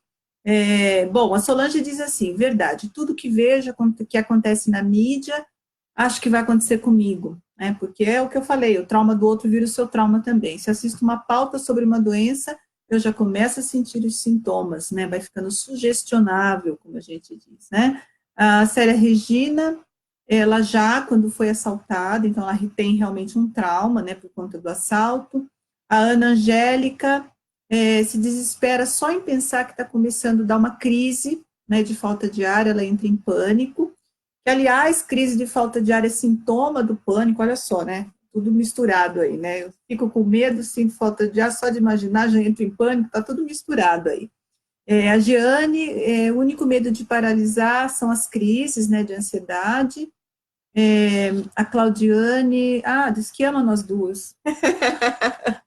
Bom, a Solange diz assim, verdade, tudo que vejo, que acontece na mídia, acho que vai acontecer comigo, né? Porque é o que eu falei, o trauma do outro vira o seu trauma também. Se assisto uma pauta sobre uma doença, eu já começo a sentir os sintomas, né? Vai ficando sugestionável, como a gente diz, né? A Célia Regina, ela já, quando foi assaltada, então ela tem realmente um trauma, né, por conta do assalto. A Ana Angélica se desespera só em pensar que está começando a dar uma crise, né, de falta de ar, ela entra em pânico. Que, aliás, crise de falta de ar é sintoma do pânico, olha só, né? Tudo misturado aí, né? Eu fico com medo, sinto falta de ar, só de imaginar, já entro em pânico, tá tudo misturado aí. A Giane, o único medo de paralisar são as crises, né, de ansiedade. A Claudiane, diz que ama nós duas.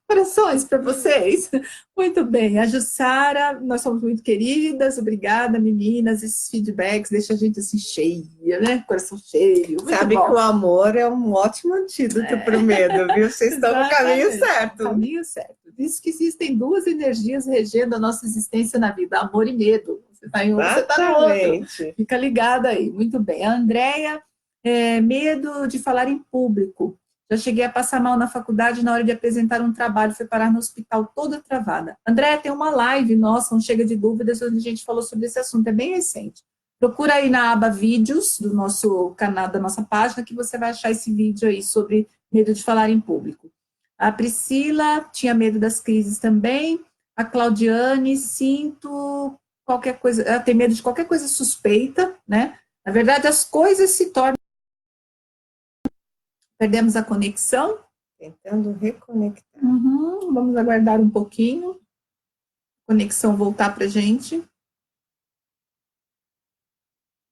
Corações para vocês. Muito bem. A Jussara, nós somos muito queridas. Obrigada, meninas. Esses feedbacks deixam a gente assim cheia, né? Coração cheio. Muito Sabe bom. que o amor é um ótimo antídoto para o medo, viu? Vocês estão no caminho certo. No caminho certo. Diz que existem duas energias regendo a nossa existência na vida, amor e medo. Você está em um, você está no outro. Fica ligada aí. Muito bem. A Andréia, medo de falar em público. Já cheguei a passar mal na faculdade na hora de apresentar um trabalho, fui parar no hospital toda travada. Andréia, tem uma live nossa, um Chega de Dúvidas, onde a gente falou sobre esse assunto, é bem recente. Procura aí na aba vídeos do nosso canal, da nossa página, que você vai achar esse vídeo aí sobre medo de falar em público. A Priscila tinha medo das crises também. A Claudiane, sinto qualquer coisa, ela tem medo de qualquer coisa suspeita, né? Na verdade, as coisas se tornam... Perdemos a conexão. Tentando reconectar. Vamos aguardar um pouquinho. A conexão voltar para a gente.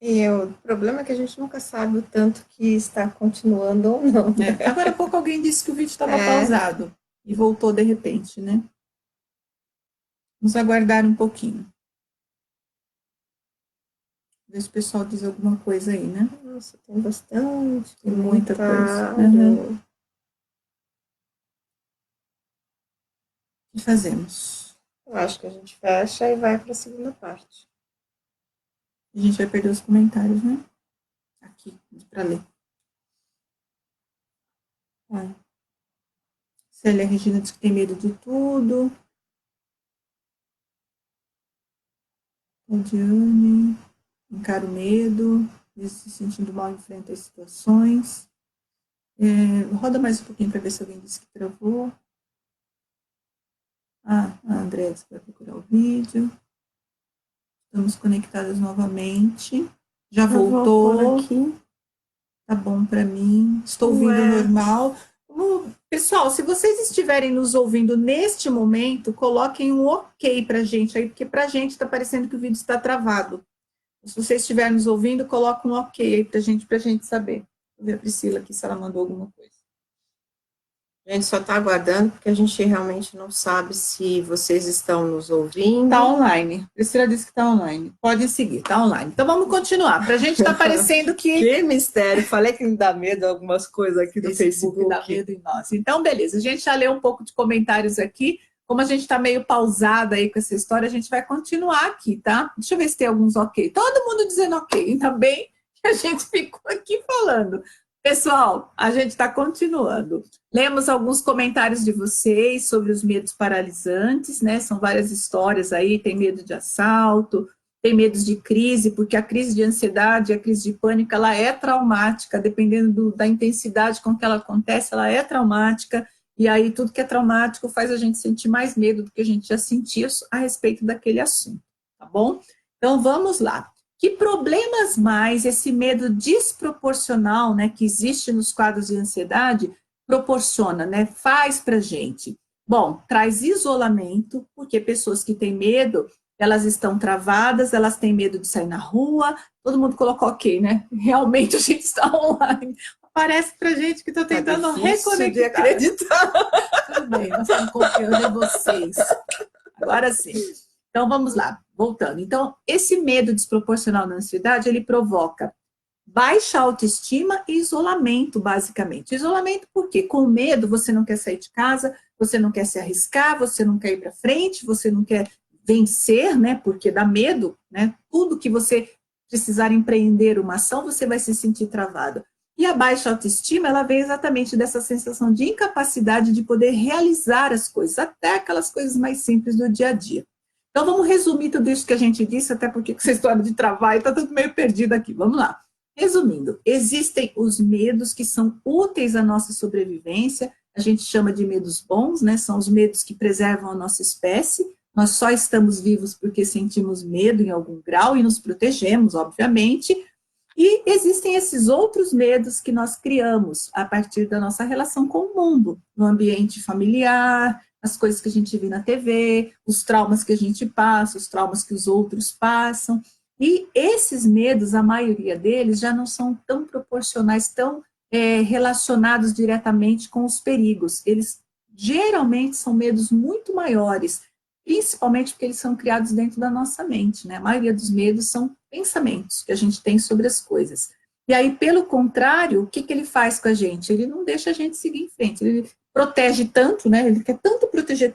E o problema é que a gente nunca sabe o tanto que está continuando ou não. Agora há pouco alguém disse que o vídeo estava pausado e voltou de repente, né? Vamos aguardar um pouquinho. Ver se o pessoal diz alguma coisa aí, né? Nossa, tem bastante. Tem muita coisa. O que fazemos? Eu acho que a gente fecha e vai para a segunda parte. A gente vai perder os comentários, né? Aqui, para ler. Célia Regina diz que tem medo de tudo. Diane, encara o medo, se sentindo mal, enfrenta as situações. Roda mais um pouquinho para ver se alguém disse que travou. A Andréa disse que vai procurar o vídeo. Estamos conectadas novamente. Já voltou. Aqui. Tá bom para mim. Estou ouvindo normal. Pessoal, se vocês estiverem nos ouvindo neste momento, coloquem um ok para a gente aí, porque para a gente está parecendo que o vídeo está travado. Se vocês estiverem nos ouvindo, coloquem um ok aí para a gente saber. Vou ver a Priscila aqui se ela mandou alguma coisa. A gente só está aguardando, porque a gente realmente não sabe se vocês estão nos ouvindo. Está online. Priscila disse que está online. Pode seguir, está online. Então vamos continuar. Para a gente está parecendo que... Que mistério. Falei que me dá medo algumas coisas aqui do Facebook. Dá medo em nós. Então, beleza. A gente já leu um pouco de comentários aqui. como a gente está meio pausada aí com essa história, a gente vai continuar aqui, tá? Deixa eu ver se tem alguns ok. Todo mundo dizendo ok, ainda bem que a gente ficou aqui falando. Pessoal, a gente está continuando. Lemos alguns comentários de vocês sobre os medos paralisantes, né? São várias histórias aí, tem medo de assalto, tem medos de crise, porque a crise de ansiedade, a crise de pânico, ela é traumática, dependendo da intensidade com que ela acontece, ela é traumática, e aí tudo que é traumático faz a gente sentir mais medo do que a gente já sentia a respeito daquele assunto, tá bom? Então, vamos lá. Que problemas mais esse medo desproporcional, né, que existe nos quadros de ansiedade, proporciona, né, faz para a gente? Bom, traz isolamento, porque pessoas que têm medo, elas estão travadas, elas têm medo de sair na rua, todo mundo colocou ok, né? Realmente a gente está online. Parece para gente que estou tentando reconectar. De acreditar. Tudo bem, nós estamos confiando em vocês. Agora sim. Então, vamos lá, voltando. Então, esse medo desproporcional na ansiedade, ele provoca baixa autoestima e isolamento, basicamente. Isolamento porque com medo você não quer sair de casa, você não quer se arriscar, você não quer ir para frente, você não quer vencer, né? Porque dá medo, né? Tudo que você precisar empreender uma ação, você vai se sentir travado. E a baixa autoestima, ela vem exatamente dessa sensação de incapacidade de poder realizar as coisas, até aquelas coisas mais simples do dia a dia. Então, vamos resumir tudo isso que a gente disse, até porque com essa história de travar está tudo meio perdido aqui. Vamos lá. Resumindo, existem os medos que são úteis à nossa sobrevivência, a gente chama de medos bons, né? São os medos que preservam a nossa espécie. Nós só estamos vivos porque sentimos medo em algum grau e nos protegemos, obviamente. E existem esses outros medos que nós criamos a partir da nossa relação com o mundo, no ambiente familiar, as coisas que a gente vê na TV, os traumas que a gente passa, os traumas que os outros passam. E esses medos, a maioria deles, já não são tão proporcionais, tão relacionados diretamente com os perigos. Eles geralmente são medos muito maiores, principalmente porque eles são criados dentro da nossa mente, né? A maioria dos medos são pensamentos que a gente tem sobre as coisas. E aí, pelo contrário, o que ele faz com a gente? Ele não deixa a gente seguir em frente, ele protege tanto, né? Ele quer tanto proteger,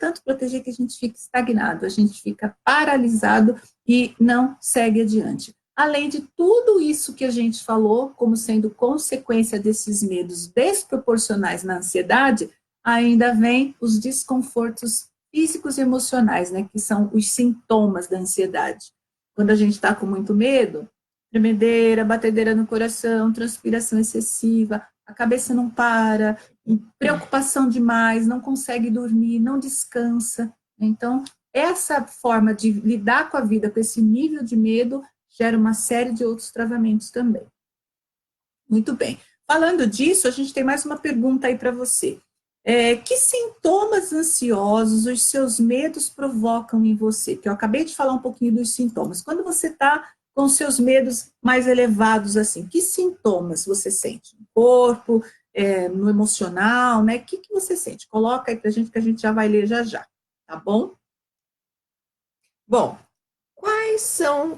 que a gente fica estagnado, a gente fica paralisado e não segue adiante. Além de tudo isso que a gente falou, como sendo consequência desses medos desproporcionais na ansiedade, ainda vem os desconfortos físicos e emocionais, né, que são os sintomas da ansiedade. Quando a gente está com muito medo, tremedeira, batedeira no coração, transpiração excessiva, a cabeça não para, preocupação demais, não consegue dormir, não descansa. Então, essa forma de lidar com a vida, com esse nível de medo, gera uma série de outros travamentos também. Muito bem. Falando disso, a gente tem mais uma pergunta aí para você. Que sintomas ansiosos os seus medos provocam em você? Que eu acabei de falar um pouquinho dos sintomas. Quando você está com seus medos mais elevados, assim, que sintomas você sente? No corpo, no emocional, né? O que você sente? Coloca aí para a gente que a gente já vai ler já já, tá bom? Bom,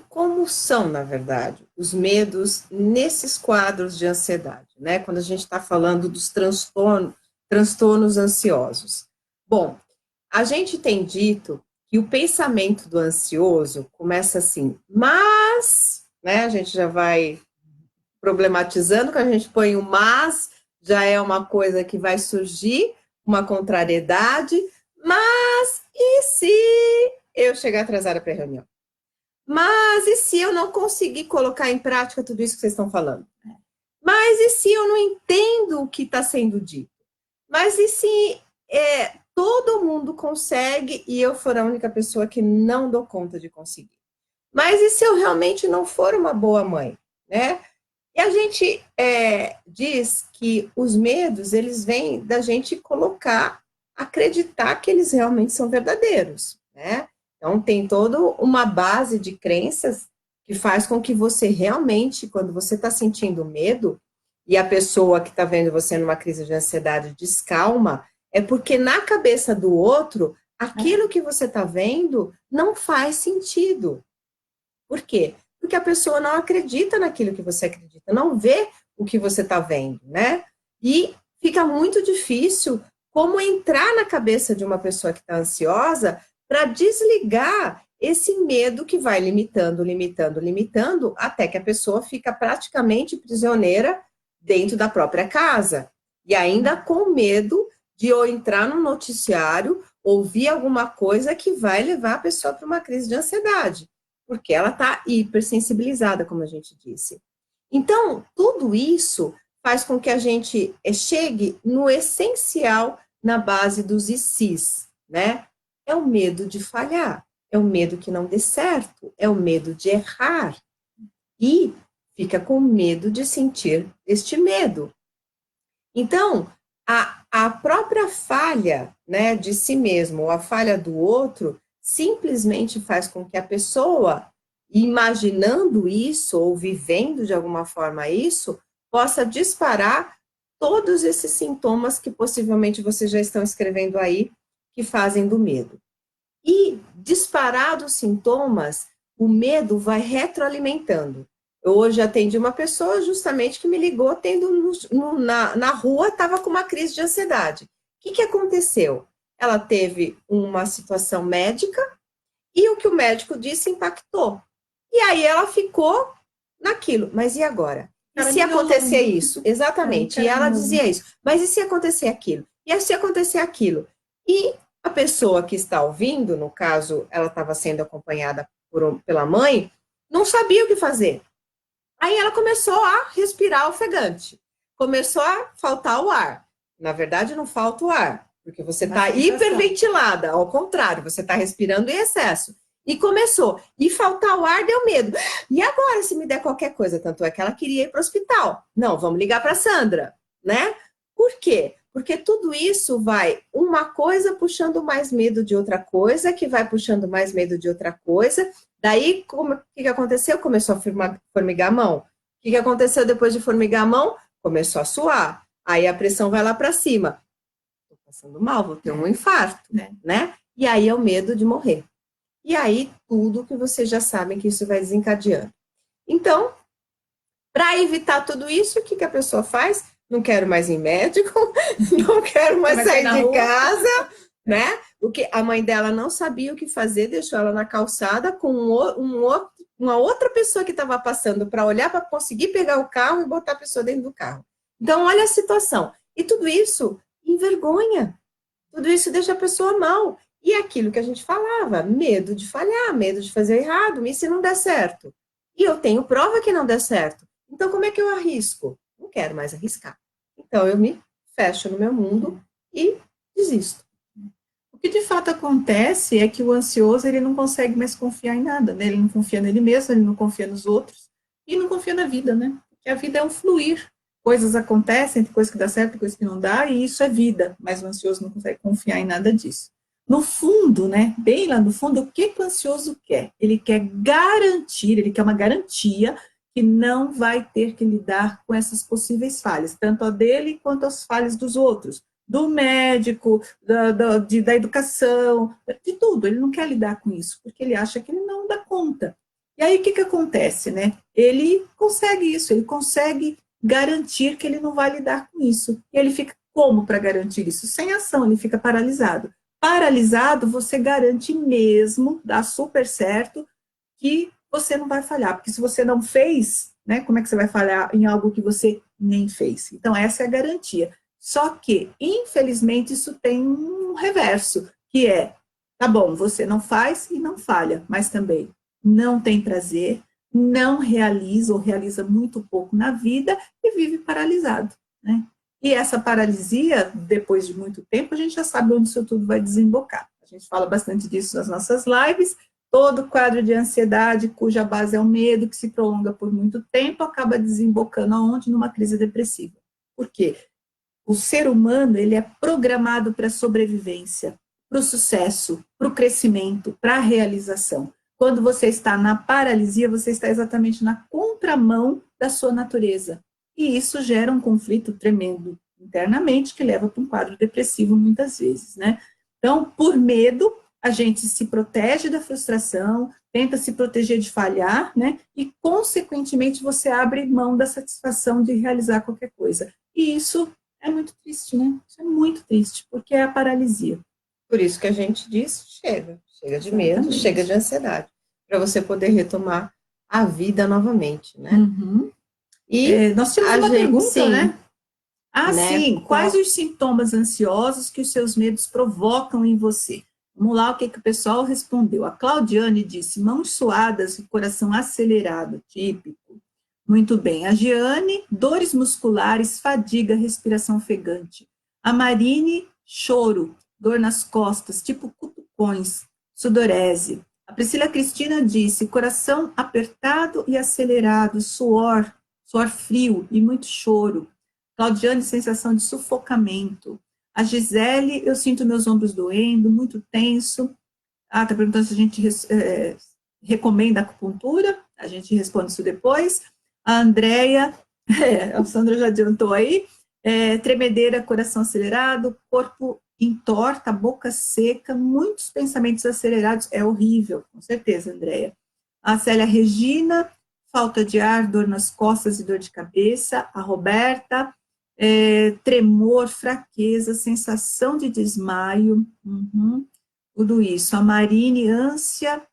como são, na verdade, os medos nesses quadros de ansiedade, né? Quando a gente está falando dos transtornos ansiosos. Bom, a gente tem dito que o pensamento do ansioso começa assim, mas, né, a gente já vai problematizando, que a gente põe o mas, já é uma coisa que vai surgir, uma contrariedade, mas e se eu chegar atrasada para a reunião? Mas e se eu não conseguir colocar em prática tudo isso que vocês estão falando? Mas e se eu não entendo o que está sendo dito? Mas e se todo mundo consegue e eu for a única pessoa que não dou conta de conseguir? Mas e se eu realmente não for uma boa mãe? Né? E a gente diz que os medos, eles vêm da gente acreditar que eles realmente são verdadeiros, né? Então, tem toda uma base de crenças que faz com que você realmente, quando você está sentindo medo, e a pessoa que está vendo você numa crise de ansiedade descalma, é porque na cabeça do outro, aquilo que você está vendo não faz sentido. Por quê? Porque a pessoa não acredita naquilo que você acredita, não vê o que você está vendo, né? E fica muito difícil como entrar na cabeça de uma pessoa que está ansiosa para desligar esse medo que vai limitando, limitando, limitando, até que a pessoa fica praticamente prisioneira dentro da própria casa. E ainda com medo de ou entrar no noticiário, ouvir alguma coisa que vai levar a pessoa para uma crise de ansiedade, porque ela está hipersensibilizada, como a gente disse. Então, tudo isso faz com que a gente chegue no essencial na base dos ICs, né? É o medo de falhar, é o medo que não dê certo, é o medo de errar. E fica com medo de sentir este medo. Então, a própria falha, né, de si mesmo, ou a falha do outro, simplesmente faz com que a pessoa, imaginando isso, ou vivendo de alguma forma isso, possa disparar todos esses sintomas que possivelmente vocês já estão escrevendo aí, que fazem do medo. E, disparados os sintomas, o medo vai retroalimentando. Eu hoje atendi uma pessoa justamente que me ligou tendo na rua, estava com uma crise de ansiedade. O que aconteceu? Ela teve uma situação médica e o que o médico disse impactou. E aí ela ficou naquilo. Mas e agora? E se acontecer isso? Exatamente. E ela dizia isso. Mas e se acontecer aquilo? E se acontecer aquilo? E a pessoa que está ouvindo, no caso, ela estava sendo acompanhada pela mãe, não sabia o que fazer. Aí ela começou a respirar ofegante, começou a faltar o ar. Na verdade, não falta o ar, porque você está hiperventilada, ao contrário, você está respirando em excesso. E começou, e faltar o ar deu medo. E agora, se me der qualquer coisa? Tanto é que ela queria ir para o hospital. Não, vamos ligar para a Sandra, né? Por quê? Porque tudo isso vai, uma coisa puxando mais medo de outra coisa, que vai puxando mais medo de outra coisa. Daí, o que aconteceu? Começou a formigar a mão. O que aconteceu depois de formigar a mão? Começou a suar. Aí a pressão vai lá para cima. Estou passando mal, vou ter um infarto, né? E aí é o medo de morrer. E aí, tudo que vocês já sabem que isso vai desencadeando. Então, para evitar tudo isso, o que a pessoa faz? Não quero mais ir médico, não quero mais sair de casa, né? Porque a mãe dela não sabia o que fazer, deixou ela na calçada com uma outra pessoa que estava passando para olhar, para conseguir pegar o carro e botar a pessoa dentro do carro. Então, olha a situação. E tudo isso envergonha. Tudo isso deixa a pessoa mal. E aquilo que a gente falava, medo de falhar, medo de fazer errado, e se não der certo? E eu tenho prova que não der certo. Então, como é que eu arrisco? Não quero mais arriscar. Então, eu me fecho no meu mundo e desisto. O que de fato acontece é que o ansioso, ele não consegue mais confiar em nada, né? Ele não confia nele mesmo, ele não confia nos outros e não confia na vida, né? Porque a vida é um fluir. Coisas acontecem, tem coisa que dá certo, tem coisa que não dá, e isso é vida, mas o ansioso não consegue confiar em nada disso. No fundo, né, bem lá no fundo, o que o ansioso quer? Ele quer garantir, ele quer uma garantia que não vai ter que lidar com essas possíveis falhas, tanto a dele quanto as falhas dos outros, do médico, da educação, de tudo. Ele não quer lidar com isso, porque ele acha que ele não dá conta. E aí, o que acontece, né? Ele consegue isso, ele consegue garantir que ele não vai lidar com isso. E ele fica como para garantir isso? Sem ação, ele fica paralisado. Paralisado, você garante mesmo, dá super certo, que você não vai falhar, porque se você não fez, né, como é que você vai falhar em algo que você nem fez? Então, essa é a garantia. Só que, infelizmente, isso tem um reverso, que é, tá bom, você não faz e não falha, mas também não tem prazer, não realiza ou realiza muito pouco na vida e vive paralisado, né? E essa paralisia, depois de muito tempo, a gente já sabe onde isso tudo vai desembocar. A gente fala bastante disso nas nossas lives. Todo quadro de ansiedade, cuja base é o medo, que se prolonga por muito tempo, acaba desembocando aonde? Numa crise depressiva. Por quê? O ser humano, ele é programado para a sobrevivência, para o sucesso, para o crescimento, para a realização. Quando você está na paralisia, você está exatamente na contramão da sua natureza. E isso gera um conflito tremendo internamente, que leva para um quadro depressivo muitas vezes, né? Então, por medo, a gente se protege da frustração, tenta se proteger de falhar, né? E, consequentemente, você abre mão da satisfação de realizar qualquer coisa. E isso É muito triste, né? Isso é muito triste, porque é a paralisia. Por isso que a gente diz, chega de medo, Exatamente. chega de ansiedade, para você poder retomar a vida novamente, né? Uhum. E Nós temos a uma gente, pergunta, sim, né? Ah, né? sim. Quais os sintomas ansiosos que os seus medos provocam em você? Vamos lá, o que o pessoal respondeu. A Claudiane disse, mãos suadas e coração acelerado, típico. Muito bem. A Giane, dores musculares, fadiga, respiração ofegante. A Marine, choro, dor nas costas, tipo cutucões, sudorese. A Priscila Cristina disse, coração apertado e acelerado, suor frio e muito choro. Claudiane, sensação de sufocamento. A Gisele, eu sinto meus ombros doendo, muito tenso. Ah, está perguntando se a gente recomenda acupuntura. A gente responde isso depois. A Andrea, a Sandra já adiantou aí. Tremedeira, coração acelerado, corpo entorta, boca seca, muitos pensamentos acelerados. É horrível, com certeza, Andrea. A Célia Regina, falta de ar, dor nas costas e dor de cabeça. A Roberta, tremor, fraqueza, sensação de desmaio, tudo isso. A Marine, ânsia,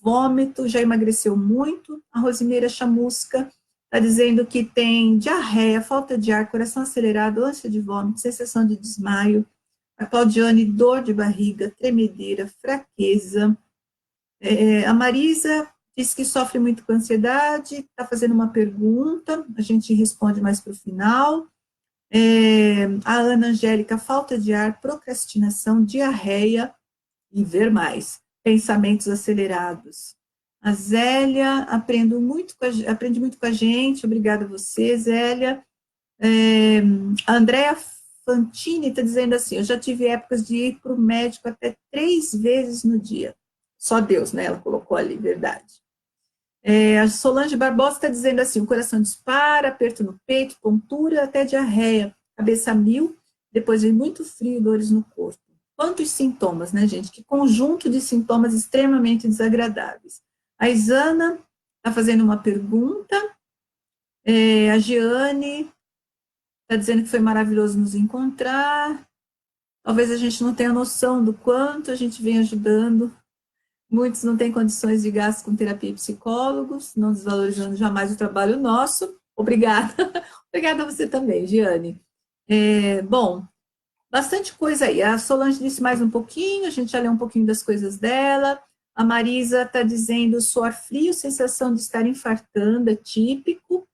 vômito, já emagreceu muito. A Rosimeira Chamusca está dizendo que tem diarreia, falta de ar, coração acelerado, ânsia de vômito, sensação de desmaio. A Claudiane, dor de barriga, tremedeira, fraqueza. A Marisa diz que sofre muito com ansiedade, está fazendo uma pergunta, a gente responde mais para o final. A Ana Angélica, falta de ar, procrastinação, diarreia e ver mais, pensamentos acelerados. A Zélia, aprende muito com a gente, obrigada a você, Zélia. A Andrea Fantini está dizendo assim, eu já tive épocas de ir para o médico até 3 vezes no dia. Só Deus, né? Ela colocou ali, verdade. A Solange Barbosa está dizendo assim, o coração dispara, aperto no peito, tontura, até diarreia, cabeça a mil, depois vem muito frio e dores no corpo. Quantos sintomas, né, gente? Que conjunto de sintomas extremamente desagradáveis. A Isana está fazendo uma pergunta, a Giane está dizendo que foi maravilhoso nos encontrar, talvez a gente não tenha noção do quanto a gente vem ajudando. Muitos não têm condições de gasto com terapia e psicólogos, não desvalorizando jamais o trabalho nosso. Obrigada. Obrigada a você também, Giane. Bom, bastante coisa aí. A Solange disse mais um pouquinho, a gente já leu um pouquinho das coisas dela. A Marisa está dizendo suor frio, sensação de estar infartando, é típico.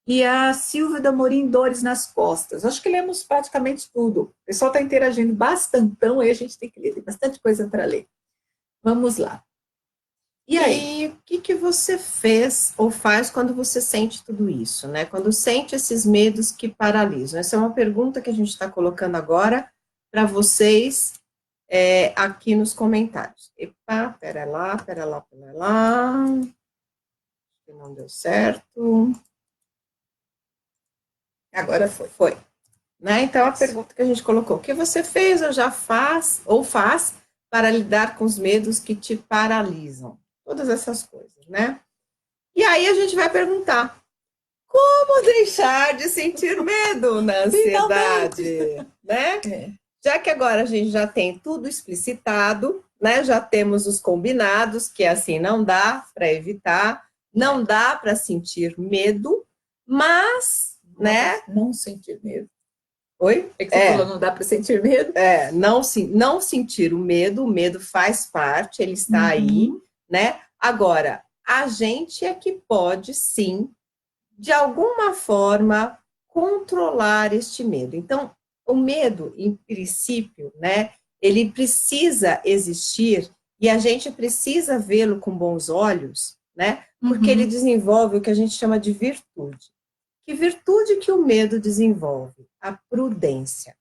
E a Silvia da Morim, dores nas costas. Acho que lemos praticamente tudo. O pessoal está interagindo bastantão, aí a gente tem que ler, tem bastante coisa para ler. Vamos lá. E aí, o que você fez ou faz quando você sente tudo isso, né? Quando sente esses medos que paralisam? Essa é uma pergunta que a gente está colocando agora para vocês aqui nos comentários. Epa, pera lá. Não deu certo. Agora foi. Né? Então, a pergunta que a gente colocou, o que você fez ou já faz, ou faz, para lidar com os medos que te paralisam? Todas essas coisas, né? E aí a gente vai perguntar, como deixar de sentir medo na ansiedade? Né? Já que agora a gente já tem tudo explicitado, né? Já temos os combinados, que assim, não dá para evitar, não dá para sentir medo, mas, né? Não sentir medo. Oi? É que você falou, não dá para sentir medo? Não sentir o medo faz parte, ele está aí, né? Agora, a gente é que pode, sim, de alguma forma, controlar este medo. Então, o medo, em princípio, né? Ele precisa existir e a gente precisa vê-lo com bons olhos, né? Porque ele desenvolve o que a gente chama de virtude. Que virtude que o medo desenvolve? A prudência,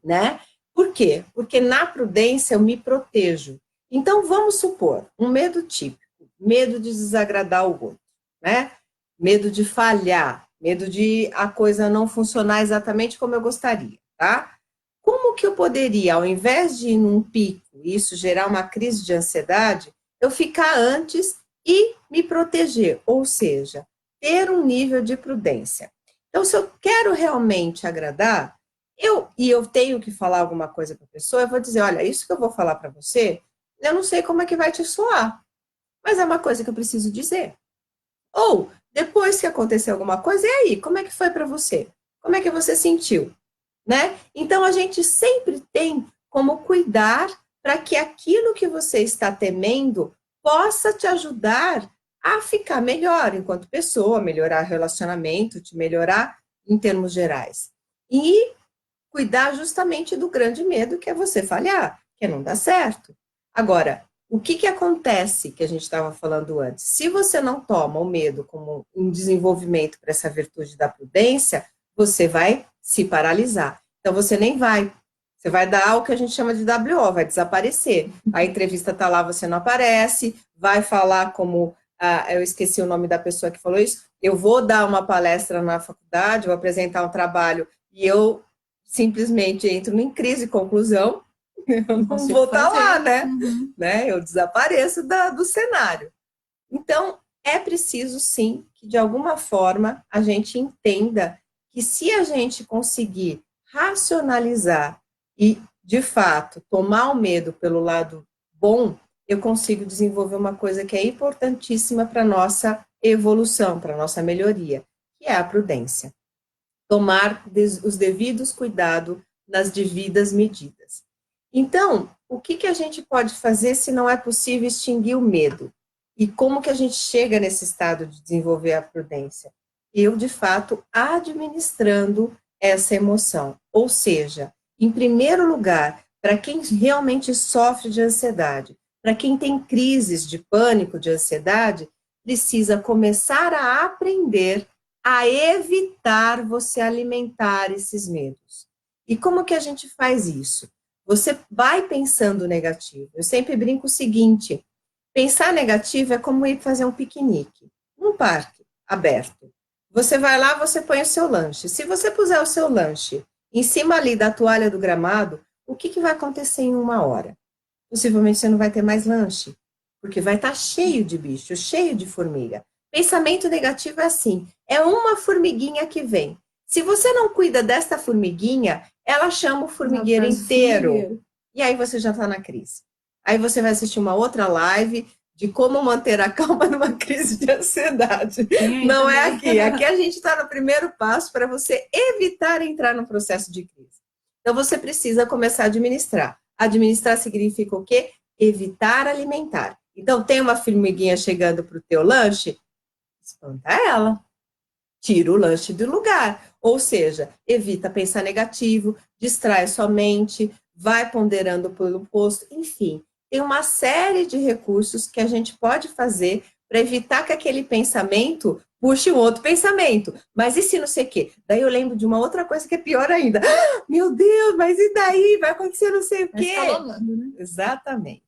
né? Por quê? Porque na prudência eu me protejo. Então, vamos supor, um medo típico, medo de desagradar o outro, né? Medo de falhar, medo de a coisa não funcionar exatamente como eu gostaria, tá? Como que eu poderia, ao invés de ir num pico e isso gerar uma crise de ansiedade, eu ficar antes e me proteger, ou seja, ter um nível de prudência. Então, se eu quero realmente agradar, eu tenho que falar alguma coisa para a pessoa, eu vou dizer, olha, isso que eu vou falar para você, eu não sei como é que vai te soar, mas é uma coisa que eu preciso dizer. Ou, depois que acontecer alguma coisa, e aí, como é que foi para você? Como é que você sentiu? Né? Então, a gente sempre tem como cuidar para que aquilo que você está temendo possa te ajudar a ficar melhor enquanto pessoa, melhorar relacionamento, te melhorar em termos gerais. E cuidar justamente do grande medo que é você falhar, que é não dar certo. Agora, o que acontece que a gente estava falando antes? Se você não toma o medo como um desenvolvimento para essa virtude da prudência, você vai se paralisar. Então, você nem vai. Você vai dar o que a gente chama de WO, vai desaparecer. A entrevista está lá, você não aparece, vai falar como, eu esqueci o nome da pessoa que falou isso, eu vou dar uma palestra na faculdade, vou apresentar um trabalho, e eu simplesmente entro em crise de conclusão, eu não vou estar lá, né? Uhum. né? Eu desapareço do cenário. Então, é preciso, sim, que de alguma forma a gente entenda que se a gente conseguir racionalizar e, de fato, tomar o medo pelo lado bom, eu consigo desenvolver uma coisa que é importantíssima para a nossa evolução, para a nossa melhoria, que é a prudência. Tomar os devidos cuidados nas devidas medidas. Então, o que a gente pode fazer se não é possível extinguir o medo? E como que a gente chega nesse estado de desenvolver a prudência? Eu, de fato, administrando essa emoção. Ou seja, em primeiro lugar, para quem realmente sofre de ansiedade, para quem tem crises de pânico, de ansiedade, precisa começar a aprender a evitar você alimentar esses medos. E como que a gente faz isso? Você vai pensando negativo. Eu sempre brinco o seguinte, pensar negativo é como ir fazer um piquenique, num parque aberto. Você vai lá, você põe o seu lanche. Se você puser o seu lanche em cima ali da toalha do gramado, o que vai acontecer em 1 hora? Possivelmente você não vai ter mais lanche, porque vai estar cheio de bicho, cheio de formiga. Pensamento negativo é assim, é uma formiguinha que vem. Se você não cuida desta formiguinha, ela chama o formigueiro inteiro. E aí você já está na crise. Aí você vai assistir uma outra live de como manter a calma numa crise de ansiedade. Não é aqui. Aqui a gente está no primeiro passo para você evitar entrar no processo de crise. Então você precisa começar a administrar. Administrar significa o quê? Evitar alimentar. Então, tem uma formiguinha chegando para o teu lanche, espanta ela. Tira o lanche do lugar. Ou seja, evita pensar negativo, distrai sua mente, vai ponderando pelo posto, enfim. Tem uma série de recursos que a gente pode fazer para evitar que aquele pensamento puxe um outro pensamento. Mas e se não sei o quê? Daí eu lembro de uma outra coisa que é pior ainda. Ah, meu Deus, mas e daí? Vai acontecer não sei o quê. Né? Exatamente.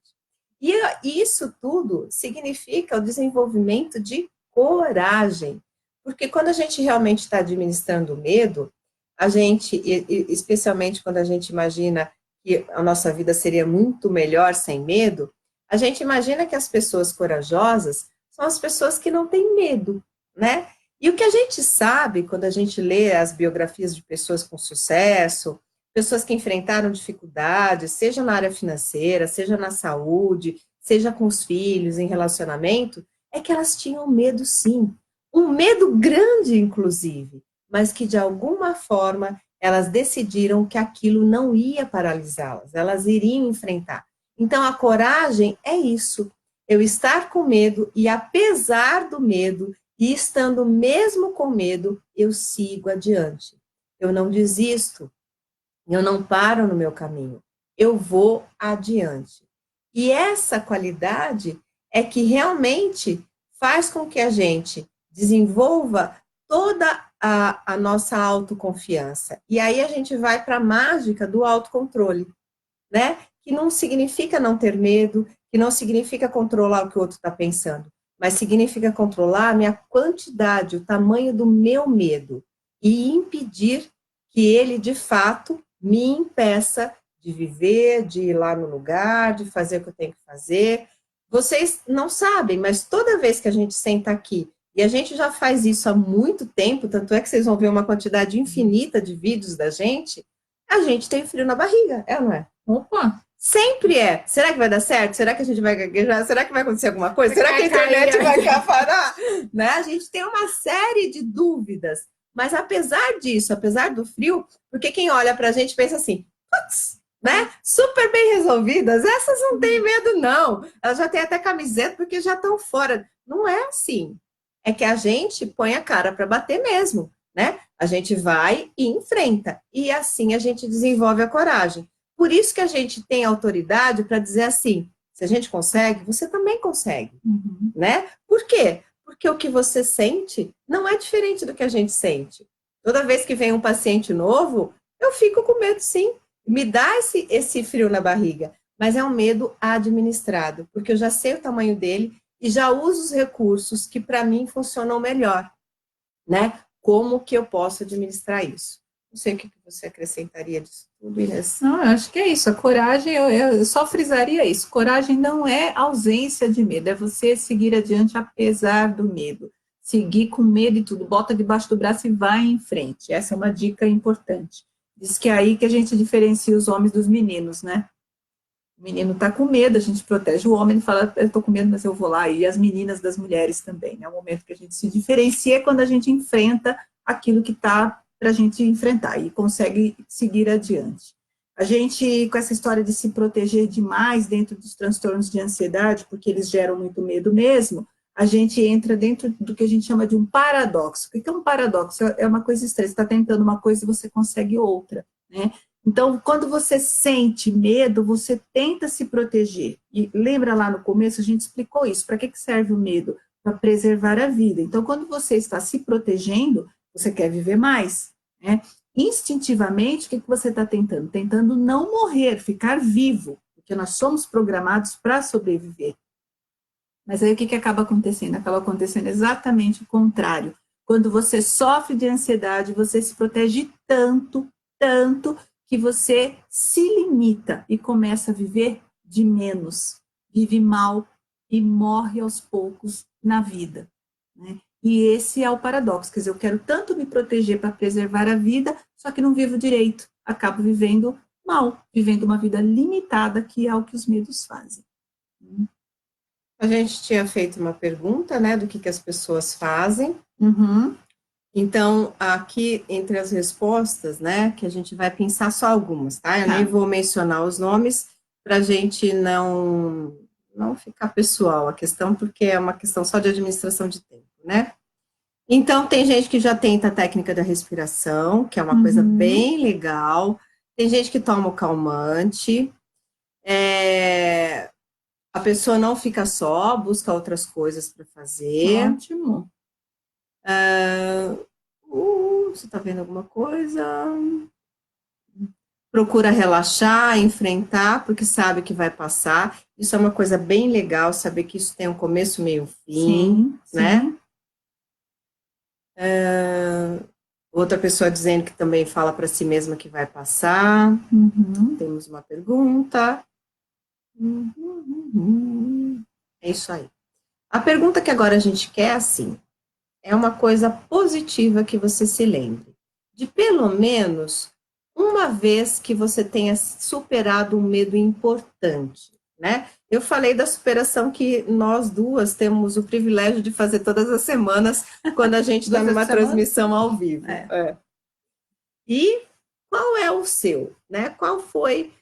E isso tudo significa o desenvolvimento de coragem. Porque quando a gente realmente está administrando o medo, a gente, especialmente quando a gente imagina que a nossa vida seria muito melhor sem medo, a gente imagina que as pessoas corajosas são as pessoas que não têm medo, né? E o que a gente sabe quando a gente lê as biografias de pessoas com sucesso, pessoas que enfrentaram dificuldades, seja na área financeira, seja na saúde, seja com os filhos, em relacionamento, é que elas tinham medo sim. Um medo grande, inclusive, mas que de alguma forma elas decidiram que aquilo não ia paralisá-las, elas iriam enfrentar. Então, a coragem é isso, eu estar com medo e, apesar do medo, e estando mesmo com medo, eu sigo adiante. Eu não desisto, eu não paro no meu caminho, eu vou adiante. E essa qualidade é que realmente faz com que a gente desenvolva toda a nossa autoconfiança. E aí a gente vai para a mágica do autocontrole, né? Que não significa não ter medo, que não significa controlar o que o outro está pensando, mas significa controlar a minha quantidade, o tamanho do meu medo e impedir que ele, de fato, me impeça de viver, de ir lá no lugar, de fazer o que eu tenho que fazer. Vocês não sabem, mas toda vez que a gente senta aqui, e a gente já faz isso há muito tempo, tanto é que vocês vão ver uma quantidade infinita de vídeos da gente, a gente tem frio na barriga, é ou não é? Opa! Sempre é. Será que vai dar certo? Será que a gente vai gaguejar? Será que vai acontecer alguma coisa? Será que a internet vai parar? Né? A gente tem uma série de dúvidas. Mas apesar disso, apesar do frio, porque quem olha pra gente pensa assim, putz, né? Super bem resolvidas, essas não têm medo, não. Elas já têm até camiseta porque já estão fora. Não é assim. É que a gente põe a cara para bater mesmo, né? A gente vai e enfrenta. E assim a gente desenvolve a coragem. Por isso que a gente tem autoridade para dizer assim, se a gente consegue, você também consegue, né? Por quê? Porque o que você sente não é diferente do que a gente sente. Toda vez que vem um paciente novo, eu fico com medo, sim. Me dá esse frio na barriga, mas é um medo administrado, porque eu já sei o tamanho dele e já uso os recursos que para mim funcionam melhor, né? Como que eu posso administrar isso? Não sei o que você acrescentaria disso tudo, Inês. Não, eu acho que é isso. A coragem, eu só frisaria isso. Coragem não é ausência de medo, é você seguir adiante apesar do medo. Seguir com medo e tudo, bota debaixo do braço e vai em frente. Essa é uma dica importante. Diz que é aí que a gente diferencia os homens dos meninos, né? O menino está com medo, a gente protege o homem, ele fala, eu estou com medo, mas eu vou lá. E as meninas das mulheres também, né? É o momento que a gente se diferencia é quando a gente enfrenta aquilo que está para a gente enfrentar e consegue seguir adiante. A gente, com essa história de se proteger demais dentro dos transtornos de ansiedade, porque eles geram muito medo mesmo, a gente entra dentro do que a gente chama de um paradoxo. O que é um paradoxo? É uma coisa estranha, você está tentando uma coisa e você consegue outra, né? Então, quando você sente medo, você tenta se proteger. E lembra lá no começo, a gente explicou isso. Para que serve o medo? Para preservar a vida. Então, quando você está se protegendo, você quer viver mais, né? Instintivamente, o que você está tentando? Tentando não morrer, ficar vivo, porque nós somos programados para sobreviver. Mas aí o que acaba acontecendo? Acaba acontecendo exatamente o contrário. Quando você sofre de ansiedade, você se protege tanto, tanto, que você se limita e começa a viver de menos, vive mal e morre aos poucos na vida, né? E esse é o paradoxo, quer dizer, eu quero tanto me proteger para preservar a vida, só que não vivo direito, acabo vivendo mal, vivendo uma vida limitada, que é o que os medos fazem. A gente tinha feito uma pergunta, né, do que as pessoas fazem. Então, aqui, entre as respostas, né, que a gente vai pensar só algumas, tá? Eu nem vou mencionar os nomes, para a gente não ficar pessoal a questão, porque é uma questão só de administração de tempo, né? Então, tem gente que já tenta a técnica da respiração, que é uma coisa bem legal. Tem gente que toma o calmante. A pessoa não fica só, busca outras coisas para fazer. Ótimo. Você está vendo alguma coisa? Procura relaxar, enfrentar, porque sabe que vai passar. Isso é uma coisa bem legal, saber que isso tem um começo, meio, fim, sim, né? Sim. Outra pessoa dizendo que também fala para si mesma que vai passar. Temos uma pergunta. É isso aí. A pergunta que agora a gente quer, assim, é uma coisa positiva que você se lembre. De pelo menos uma vez que você tenha superado um medo importante, né? Eu falei da superação que nós duas temos o privilégio de fazer todas as semanas, quando a gente está numa transmissão ao vivo. E qual é o seu, né? Qual foi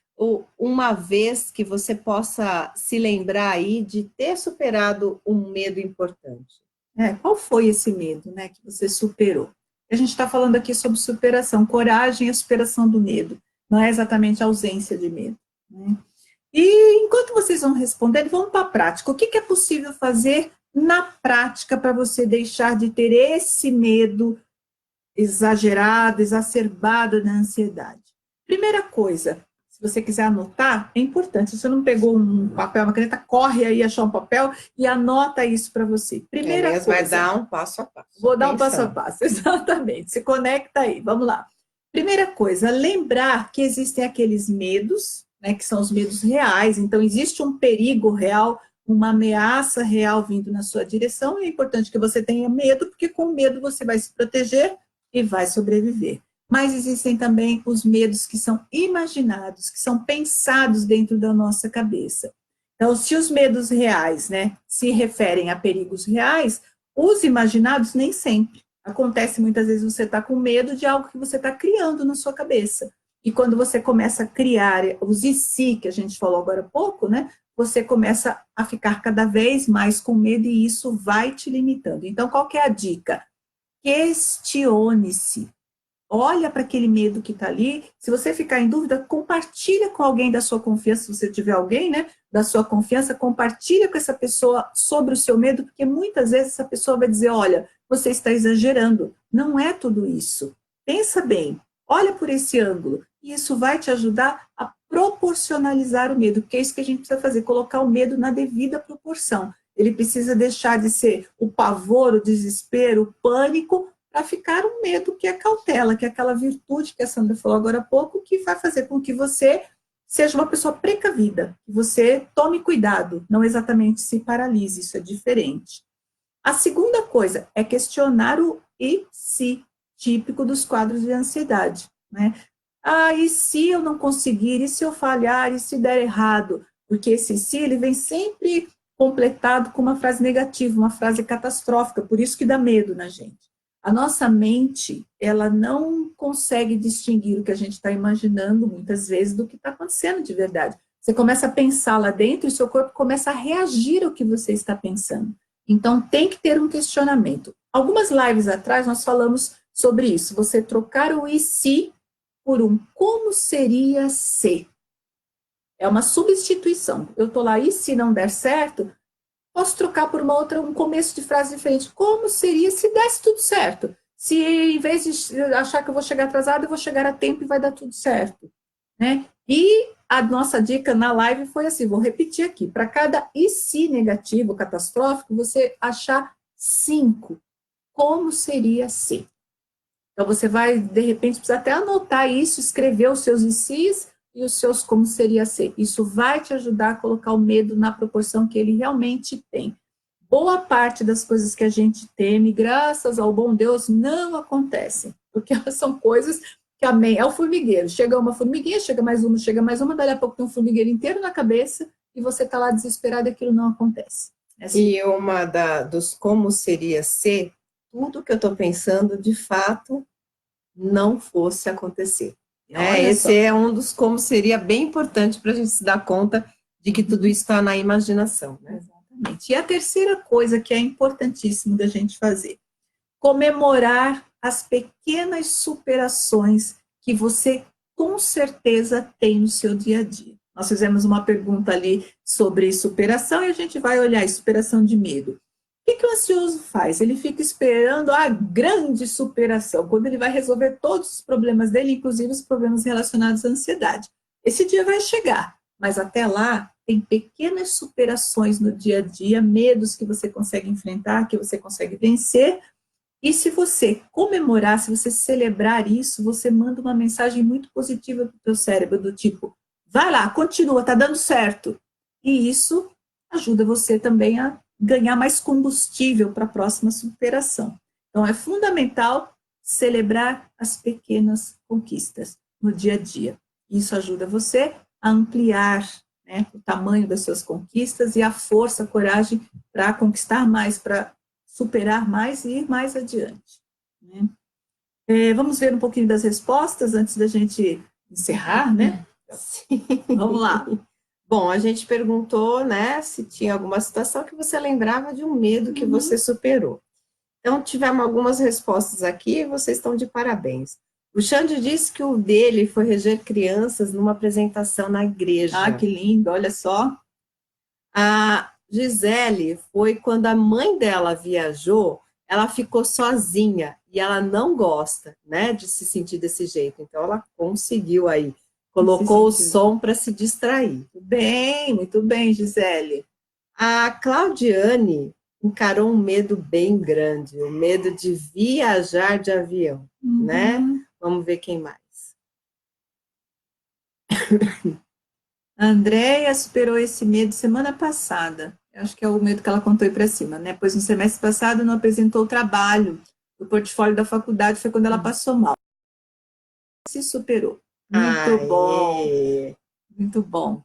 uma vez que você possa se lembrar aí de ter superado um medo importante? Qual foi esse medo, né, que você superou? A gente está falando aqui sobre superação, coragem e a superação do medo, não é exatamente a ausência de medo, né? E enquanto vocês vão respondendo, vamos para a prática. O que é possível fazer na prática para você deixar de ter esse medo exagerado, exacerbado na ansiedade? Primeira coisa, se você quiser anotar, é importante. Se você não pegou um papel, uma caneta, corre aí achar um papel e anota isso para você. Primeira coisa. Vai dar um passo a passo. Vou dar um passo a passo, exatamente. Se conecta aí, vamos lá. Primeira coisa, lembrar que existem aqueles medos, né, que são os medos reais. Então, existe um perigo real, uma ameaça real vindo na sua direção. E é importante que você tenha medo, porque com medo você vai se proteger e vai sobreviver. Mas existem também os medos que são imaginados, que são pensados dentro da nossa cabeça. Então, se os medos reais, né, se referem a perigos reais, os imaginados nem sempre. Acontece muitas vezes você está com medo de algo que você está criando na sua cabeça. E quando você começa a criar os e se, que a gente falou agora há pouco, né, você começa a ficar cada vez mais com medo e isso vai te limitando. Então, qual que é a dica? Questione-se. Olha para aquele medo que está ali. Se você ficar em dúvida, compartilha com alguém da sua confiança, se você tiver alguém, né, da sua confiança, compartilha com essa pessoa sobre o seu medo, porque muitas vezes essa pessoa vai dizer, olha, você está exagerando, não é tudo isso. Pensa bem, olha por esse ângulo, e isso vai te ajudar a proporcionalizar o medo, porque é isso que a gente precisa fazer, colocar o medo na devida proporção. Ele precisa deixar de ser o pavor, o desespero, o pânico, para ficar um medo que é cautela, que é aquela virtude que a Sandra falou agora há pouco, que vai fazer com que você seja uma pessoa precavida, que você tome cuidado, não exatamente se paralise, isso é diferente. A segunda coisa é questionar o e se, típico dos quadros de ansiedade, né? Ah, e se eu não conseguir, e se eu falhar, e se der errado? Porque esse se, ele vem sempre completado com uma frase negativa, uma frase catastrófica, por isso que dá medo na gente. A nossa mente, ela não consegue distinguir o que a gente está imaginando, muitas vezes, do que está acontecendo de verdade. Você começa a pensar lá dentro e seu corpo começa a reagir ao que você está pensando. Então, tem que ter um questionamento. Algumas lives atrás, nós falamos sobre isso. Você trocar o e se por um como seria se. É uma substituição. Eu estou lá, e se não der certo, posso trocar por uma outra, um começo de frase diferente. Como seria se desse tudo certo? Se em vez de achar que eu vou chegar atrasado, eu vou chegar a tempo e vai dar tudo certo, né? E a nossa dica na live foi assim, vou repetir aqui, para cada e se negativo, catastrófico, você achar 5. Como seria se? Então você vai, de repente, precisar até anotar isso, escrever os seus e se's e os seus como seria ser. Isso vai te ajudar a colocar o medo na proporção que ele realmente tem. Boa parte das coisas que a gente teme, graças ao bom Deus, não acontecem, porque são coisas que, amém, é o formigueiro. Chega uma formiguinha, chega mais uma, dali a pouco tem um formigueiro inteiro na cabeça e você está lá desesperado e aquilo não acontece. É assim. E uma dos como seria ser, tudo que eu estou pensando, de fato, não fosse acontecer. Esse é um dos como seria bem importante para a gente se dar conta de que tudo isso está na imaginação. Né? Exatamente. E a terceira coisa que é importantíssimo da gente fazer, comemorar as pequenas superações que você com certeza tem no seu dia a dia. Nós fizemos uma pergunta ali sobre superação e a gente vai olhar superação de medo. O que o ansioso faz? Ele fica esperando a grande superação, quando ele vai resolver todos os problemas dele, inclusive os problemas relacionados à ansiedade. Esse dia vai chegar, mas até lá tem pequenas superações no dia a dia, medos que você consegue enfrentar, que você consegue vencer, e se você comemorar, se você celebrar isso, você manda uma mensagem muito positiva para o teu cérebro, do tipo, vai lá, continua, está dando certo. E isso ajuda você também a ganhar mais combustível para a próxima superação. Então, é fundamental celebrar as pequenas conquistas no dia a dia. Isso ajuda você a ampliar, né, o tamanho das suas conquistas e a força, a coragem para conquistar mais, para superar mais e ir mais adiante. Né? Vamos ver um pouquinho das respostas antes da gente encerrar, né? Sim. Vamos lá. Bom, a gente perguntou, né, se tinha alguma situação que você lembrava de um medo que você superou. Então, tivemos algumas respostas aqui e vocês estão de parabéns. O Xande disse que o dele foi reger crianças numa apresentação na igreja. Ah, que lindo, olha só. A Gisele foi quando a mãe dela viajou, ela ficou sozinha e ela não gosta, né, de se sentir desse jeito. Então, ela conseguiu aí. Colocou o som para se distrair. Muito bem, Gisele. A Claudiane encarou um medo bem grande, o medo de viajar de avião, né? Vamos ver quem mais. A Andréia superou esse medo semana passada. Eu acho que é o medo que ela contou aí para cima, né? Pois no semestre passado não apresentou o trabalho do portfólio da faculdade, foi quando ela passou mal. se superou. Muito bom, Aê. muito bom.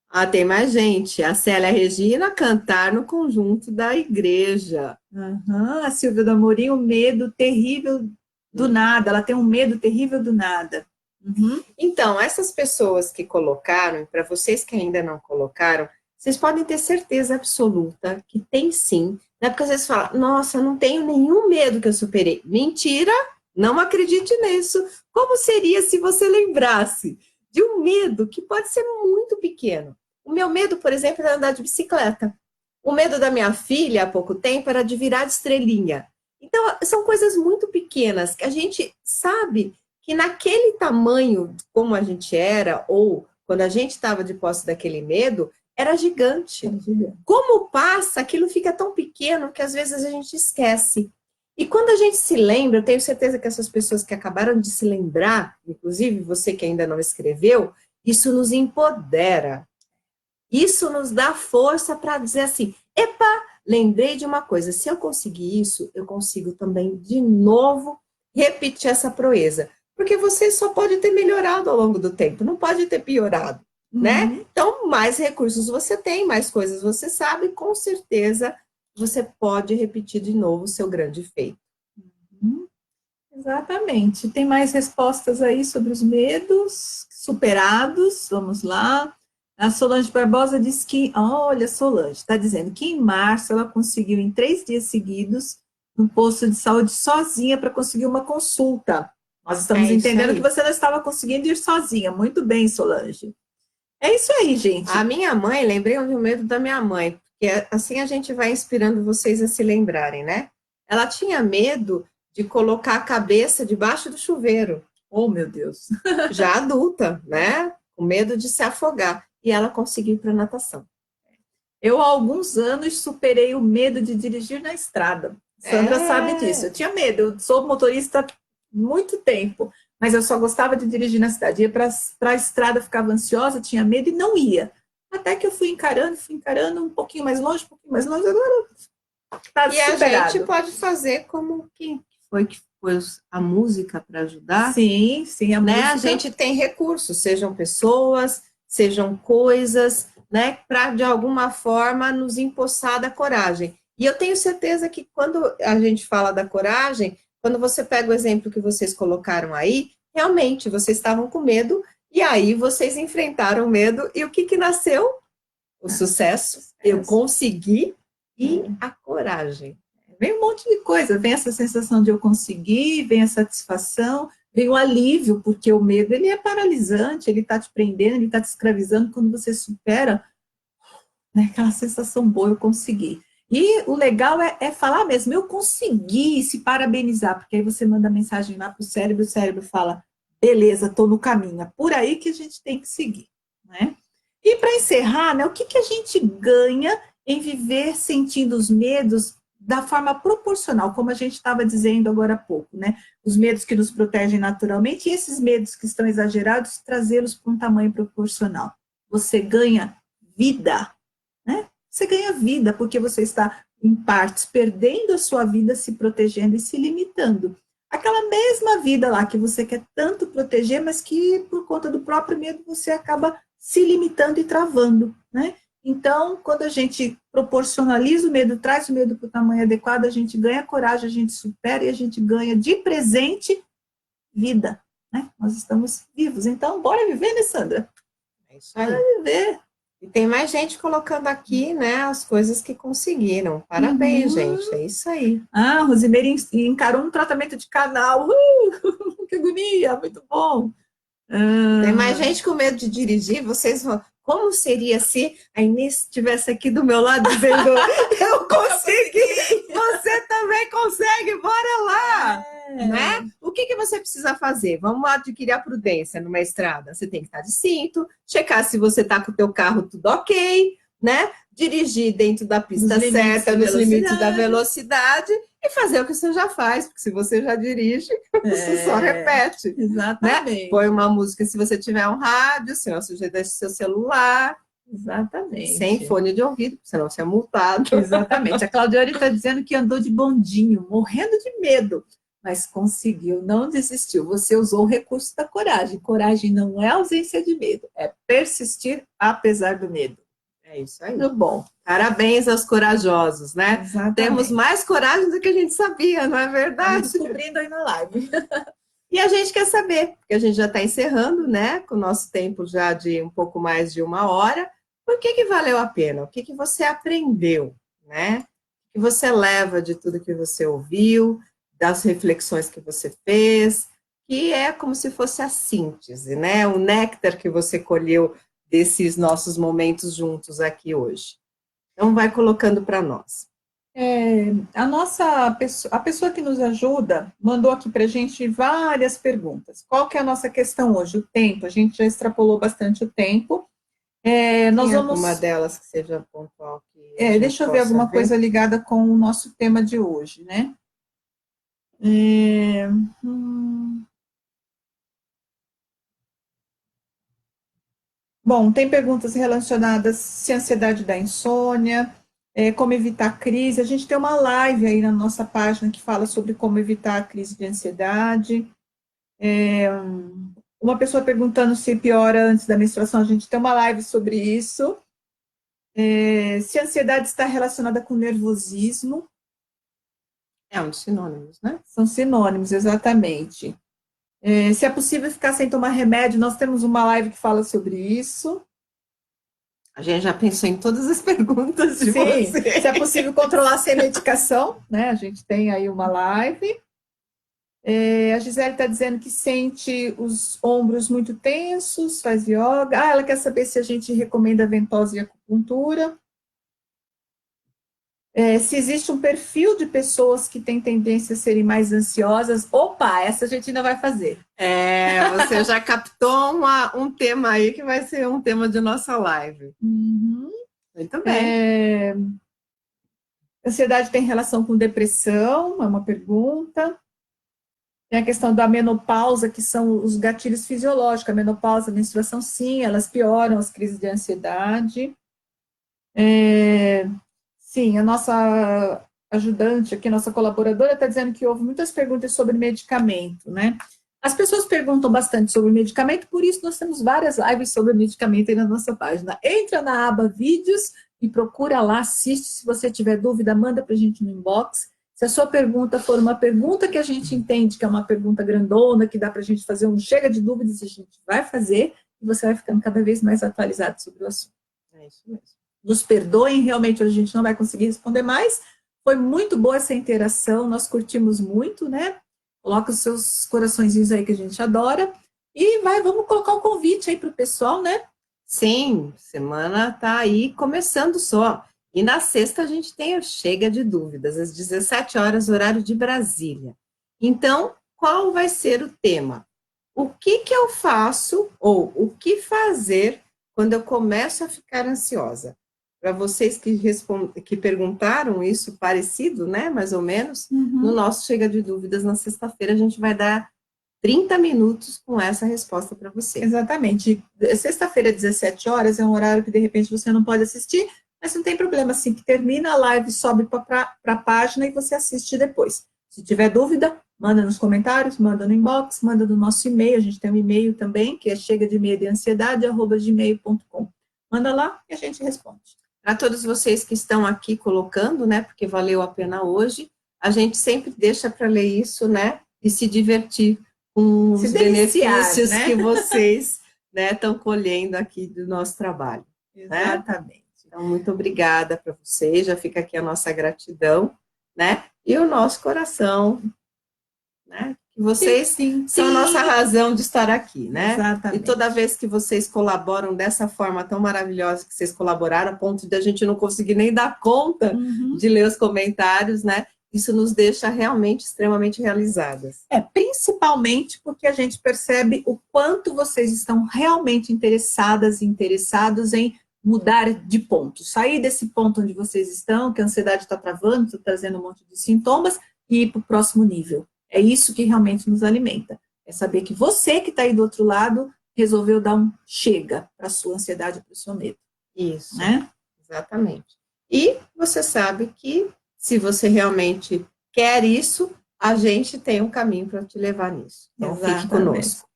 Ah, tem mais gente. A Célia Regina cantar no conjunto da igreja. Aham, a Silvia do Amorim, o medo terrível do nada. Ela tem um medo terrível do nada. Uhum. Então, essas pessoas que colocaram, para vocês que ainda não colocaram, vocês podem ter certeza absoluta que tem sim. Né? Porque às vezes fala, nossa, eu não tenho nenhum medo que eu superei. Mentira, não acredite nisso. Como seria se você lembrasse de um medo que pode ser muito pequeno? O meu medo, por exemplo, era andar de bicicleta. O medo da minha filha, há pouco tempo, era de virar de estrelinha. Então, são coisas muito pequenas que a gente sabe que naquele tamanho, como a gente era, ou quando a gente estava de posse daquele medo, era gigante. Como passa, aquilo fica tão pequeno que às vezes a gente esquece. E quando a gente se lembra, eu tenho certeza que essas pessoas que acabaram de se lembrar, inclusive você que ainda não escreveu, isso nos empodera. Isso nos dá força para dizer assim, epa, lembrei de uma coisa, se eu conseguir isso, eu consigo também de novo repetir essa proeza. Porque você só pode ter melhorado ao longo do tempo, não pode ter piorado, né? Então, mais recursos você tem, mais coisas você sabe, com certeza você pode repetir de novo o seu grande feito. Uhum. Exatamente. Tem mais respostas aí sobre os medos superados? Vamos lá. A Solange Barbosa diz que, olha, Solange, está dizendo que em março ela conseguiu em 3 dias seguidos um posto de saúde sozinha para conseguir uma consulta. Nós estamos entendendo que você não estava conseguindo ir sozinha. Muito bem, Solange. É isso aí, gente. A minha mãe, lembrei de um medo da minha mãe, porque assim a gente vai inspirando vocês a se lembrarem, né? Ela tinha medo de colocar a cabeça debaixo do chuveiro. Oh, meu Deus. Já adulta, né? Com medo de se afogar. E ela conseguiu ir para natação. Eu, há alguns anos, superei o medo de dirigir na estrada. Sandra sabe disso. Eu tinha medo. Eu sou motorista há muito tempo, mas eu só gostava de dirigir na cidade. Ia para a estrada, ficava ansiosa, tinha medo e não ia. Até que eu fui encarando um pouquinho mais longe, agora está superado. A gente pode fazer como quem foi que pôs a música para ajudar? Sim, a música. A gente tem recursos, sejam pessoas, sejam coisas, né, para de alguma forma nos empossar da coragem. E eu tenho certeza que quando a gente fala da coragem, quando você pega o exemplo que vocês colocaram aí, realmente vocês estavam com medo e aí vocês enfrentaram o medo e o que nasceu? O sucesso. Eu consegui e a coragem. Vem um monte de coisa, vem essa sensação de eu conseguir, vem a satisfação, vem o alívio, porque o medo ele é paralisante, ele está te prendendo, ele está te escravizando. Quando você supera, né, aquela sensação boa, eu consegui. E o legal é falar mesmo, eu consegui, se parabenizar, porque aí você manda mensagem lá para o cérebro fala, beleza, estou no caminho, é por aí que a gente tem que seguir, né? E para encerrar, né, o que a gente ganha em viver sentindo os medos da forma proporcional, como a gente estava dizendo agora há pouco, né? Os medos que nos protegem naturalmente e esses medos que estão exagerados, trazê-los para um tamanho proporcional. Você ganha vida, né? Você ganha vida porque você está, em partes, perdendo a sua vida, se protegendo e se limitando. Aquela mesma vida lá que você quer tanto proteger, mas que por conta do próprio medo você acaba se limitando e travando, né? Então, quando a gente proporcionaliza o medo, traz o medo para o tamanho adequado, a gente ganha coragem, a gente supera e a gente ganha de presente vida, né? Nós estamos vivos, então bora viver, né, Sandra? É isso aí. Bora viver. E tem mais gente colocando aqui, né, as coisas que conseguiram. Parabéns, gente, é isso aí. Ah, Rosimeire encarou um tratamento de canal. Que agonia, muito bom. Tem mais gente com medo de dirigir, vocês vão... Como seria se a Inês estivesse aqui do meu lado dizendo eu consegui, você também consegue, bora lá! Né? O que você precisa fazer? Vamos adquirir a prudência numa estrada. Você tem que estar de cinto, checar se você está com o teu carro tudo ok, né? Dirigir dentro da pista certa, nos limites da velocidade e fazer o que você já faz, porque se você já dirige, você só repete. Exatamente. Né? Põe uma música se você tiver um rádio, senão você deixa seu celular. Exatamente. Sem fone de ouvido, senão você é multado. Exatamente. A Claudiane está dizendo que andou de bondinho, morrendo de medo. mas conseguiu, não desistiu. Você usou o recurso da coragem. Coragem não é ausência de medo, é persistir apesar do medo. É isso aí. Muito bom. Parabéns aos corajosos, né? Exatamente. Temos mais coragem do que a gente sabia, não é verdade? Estamos descobrindo aí na live. E a gente quer saber, porque a gente já está encerrando, né? Com o nosso tempo já de um pouco mais de 1 hora. Por que valeu a pena? O que você aprendeu, né? O que você leva de tudo que você ouviu, das reflexões que você fez, que é como se fosse a síntese, né? O néctar que você colheu desses nossos momentos juntos aqui hoje. Então, vai colocando para nós. A pessoa que nos ajuda mandou aqui para a gente várias perguntas. Qual que é a nossa questão hoje? O tempo. A gente já extrapolou bastante o tempo. Nós Tem vamos. alguma delas que seja pontual? Deixa eu ver alguma coisa ligada com o nosso tema de hoje, né? Bom, tem perguntas relacionadas se a ansiedade dá insônia, como evitar crise. A gente tem uma live aí na nossa página que fala sobre como evitar a crise de ansiedade. Uma pessoa perguntando se piora antes da menstruação, a gente tem uma live sobre isso. Se a ansiedade está relacionada com nervosismo. É um dos sinônimos, né? São sinônimos, exatamente. Se é possível ficar sem tomar remédio, nós temos uma live que fala sobre isso. A gente já pensou em todas as perguntas de você. Se é possível controlar sem medicação, né? A gente tem aí uma live. A Gisele está dizendo que sente os ombros muito tensos, faz yoga. Ela quer saber se a gente recomenda ventosa e acupuntura. Se existe um perfil de pessoas que têm tendência a serem mais ansiosas. Opa, essa a gente ainda vai fazer. Você já captou um tema aí que vai ser um tema de nossa live. Uhum. Muito bem. Ansiedade tem relação com depressão? É uma pergunta. Tem a questão da menopausa, que são os gatilhos fisiológicos. A menopausa, a menstruação, sim, elas pioram as crises de ansiedade. Sim, a nossa ajudante aqui, nossa colaboradora, está dizendo que houve muitas perguntas sobre medicamento, né? As pessoas perguntam bastante sobre medicamento, por isso nós temos várias lives sobre medicamento aí na nossa página. Entra na aba vídeos e procura lá, assiste. Se você tiver dúvida, manda para a gente no inbox. Se a sua pergunta for uma pergunta que a gente entende que é uma pergunta grandona, que dá para a gente fazer um chega de dúvidas, a gente vai fazer e você vai ficando cada vez mais atualizado sobre o assunto. É isso mesmo. Nos perdoem, realmente hoje a gente não vai conseguir responder mais. Foi muito boa essa interação, nós curtimos muito, né? Coloca os seus coraçõezinhos aí que a gente adora. E vamos colocar um convite aí para o pessoal, né? Sim, semana tá aí começando só. E na sexta a gente tem o Chega de Dúvidas, às 17 horas, horário de Brasília. Então, qual vai ser o tema? O que eu faço ou o que fazer quando eu começo a ficar ansiosa? Para vocês que perguntaram isso parecido, né, mais ou menos, no nosso Chega de Dúvidas na sexta-feira a gente vai dar 30 minutos com essa resposta para você. Exatamente. Sexta-feira, 17 horas, é um horário que de repente você não pode assistir, mas não tem problema, assim, que termina a live, sobe para a página e você assiste depois. Se tiver dúvida, manda nos comentários, manda no inbox, manda no nosso e-mail, a gente tem um e-mail também, que é chegademedoeansiedade@gmail.com. Manda lá e a gente responde. Para todos vocês que estão aqui colocando, né, porque valeu a pena hoje, a gente sempre deixa para ler isso, né, e se divertir com os benefícios, né, que vocês, né, estão colhendo aqui do nosso trabalho. Exatamente. Né? Então, muito obrigada para vocês, já fica aqui a nossa gratidão, né, e o nosso coração, né, que vocês são a nossa razão de estar aqui, né? Exatamente. E toda vez que vocês colaboram dessa forma tão maravilhosa que vocês colaboraram, a ponto de a gente não conseguir nem dar conta de ler os comentários, né? Isso nos deixa realmente extremamente realizadas. Principalmente porque a gente percebe o quanto vocês estão realmente interessadas e interessados em mudar de ponto, sair desse ponto onde vocês estão, que a ansiedade está travando, está trazendo um monte de sintomas, e ir para o próximo nível. É isso que realmente nos alimenta. É saber que você que está aí do outro lado resolveu dar um chega para a sua ansiedade, para o seu medo. Isso, né? Exatamente. E você sabe que se você realmente quer isso, a gente tem um caminho para te levar nisso. Então, fique conosco.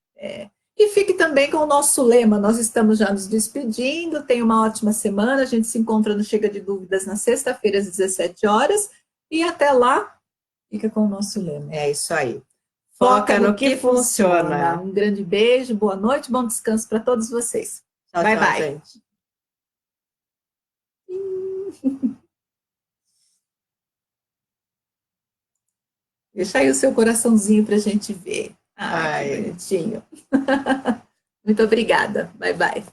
E fique também com o nosso lema. Nós estamos já nos despedindo. Tenha uma ótima semana. A gente se encontra no Chega de Dúvidas na sexta-feira, às 17 horas. E até lá, fica com o nosso lema. É isso aí. Foca no que funciona. Um grande beijo, boa noite, bom descanso para todos vocês. Tchau, bye, tchau, bye. gente. Deixa aí o seu coraçãozinho para a gente ver. Que bonitinho. Muito obrigada. Bye, bye.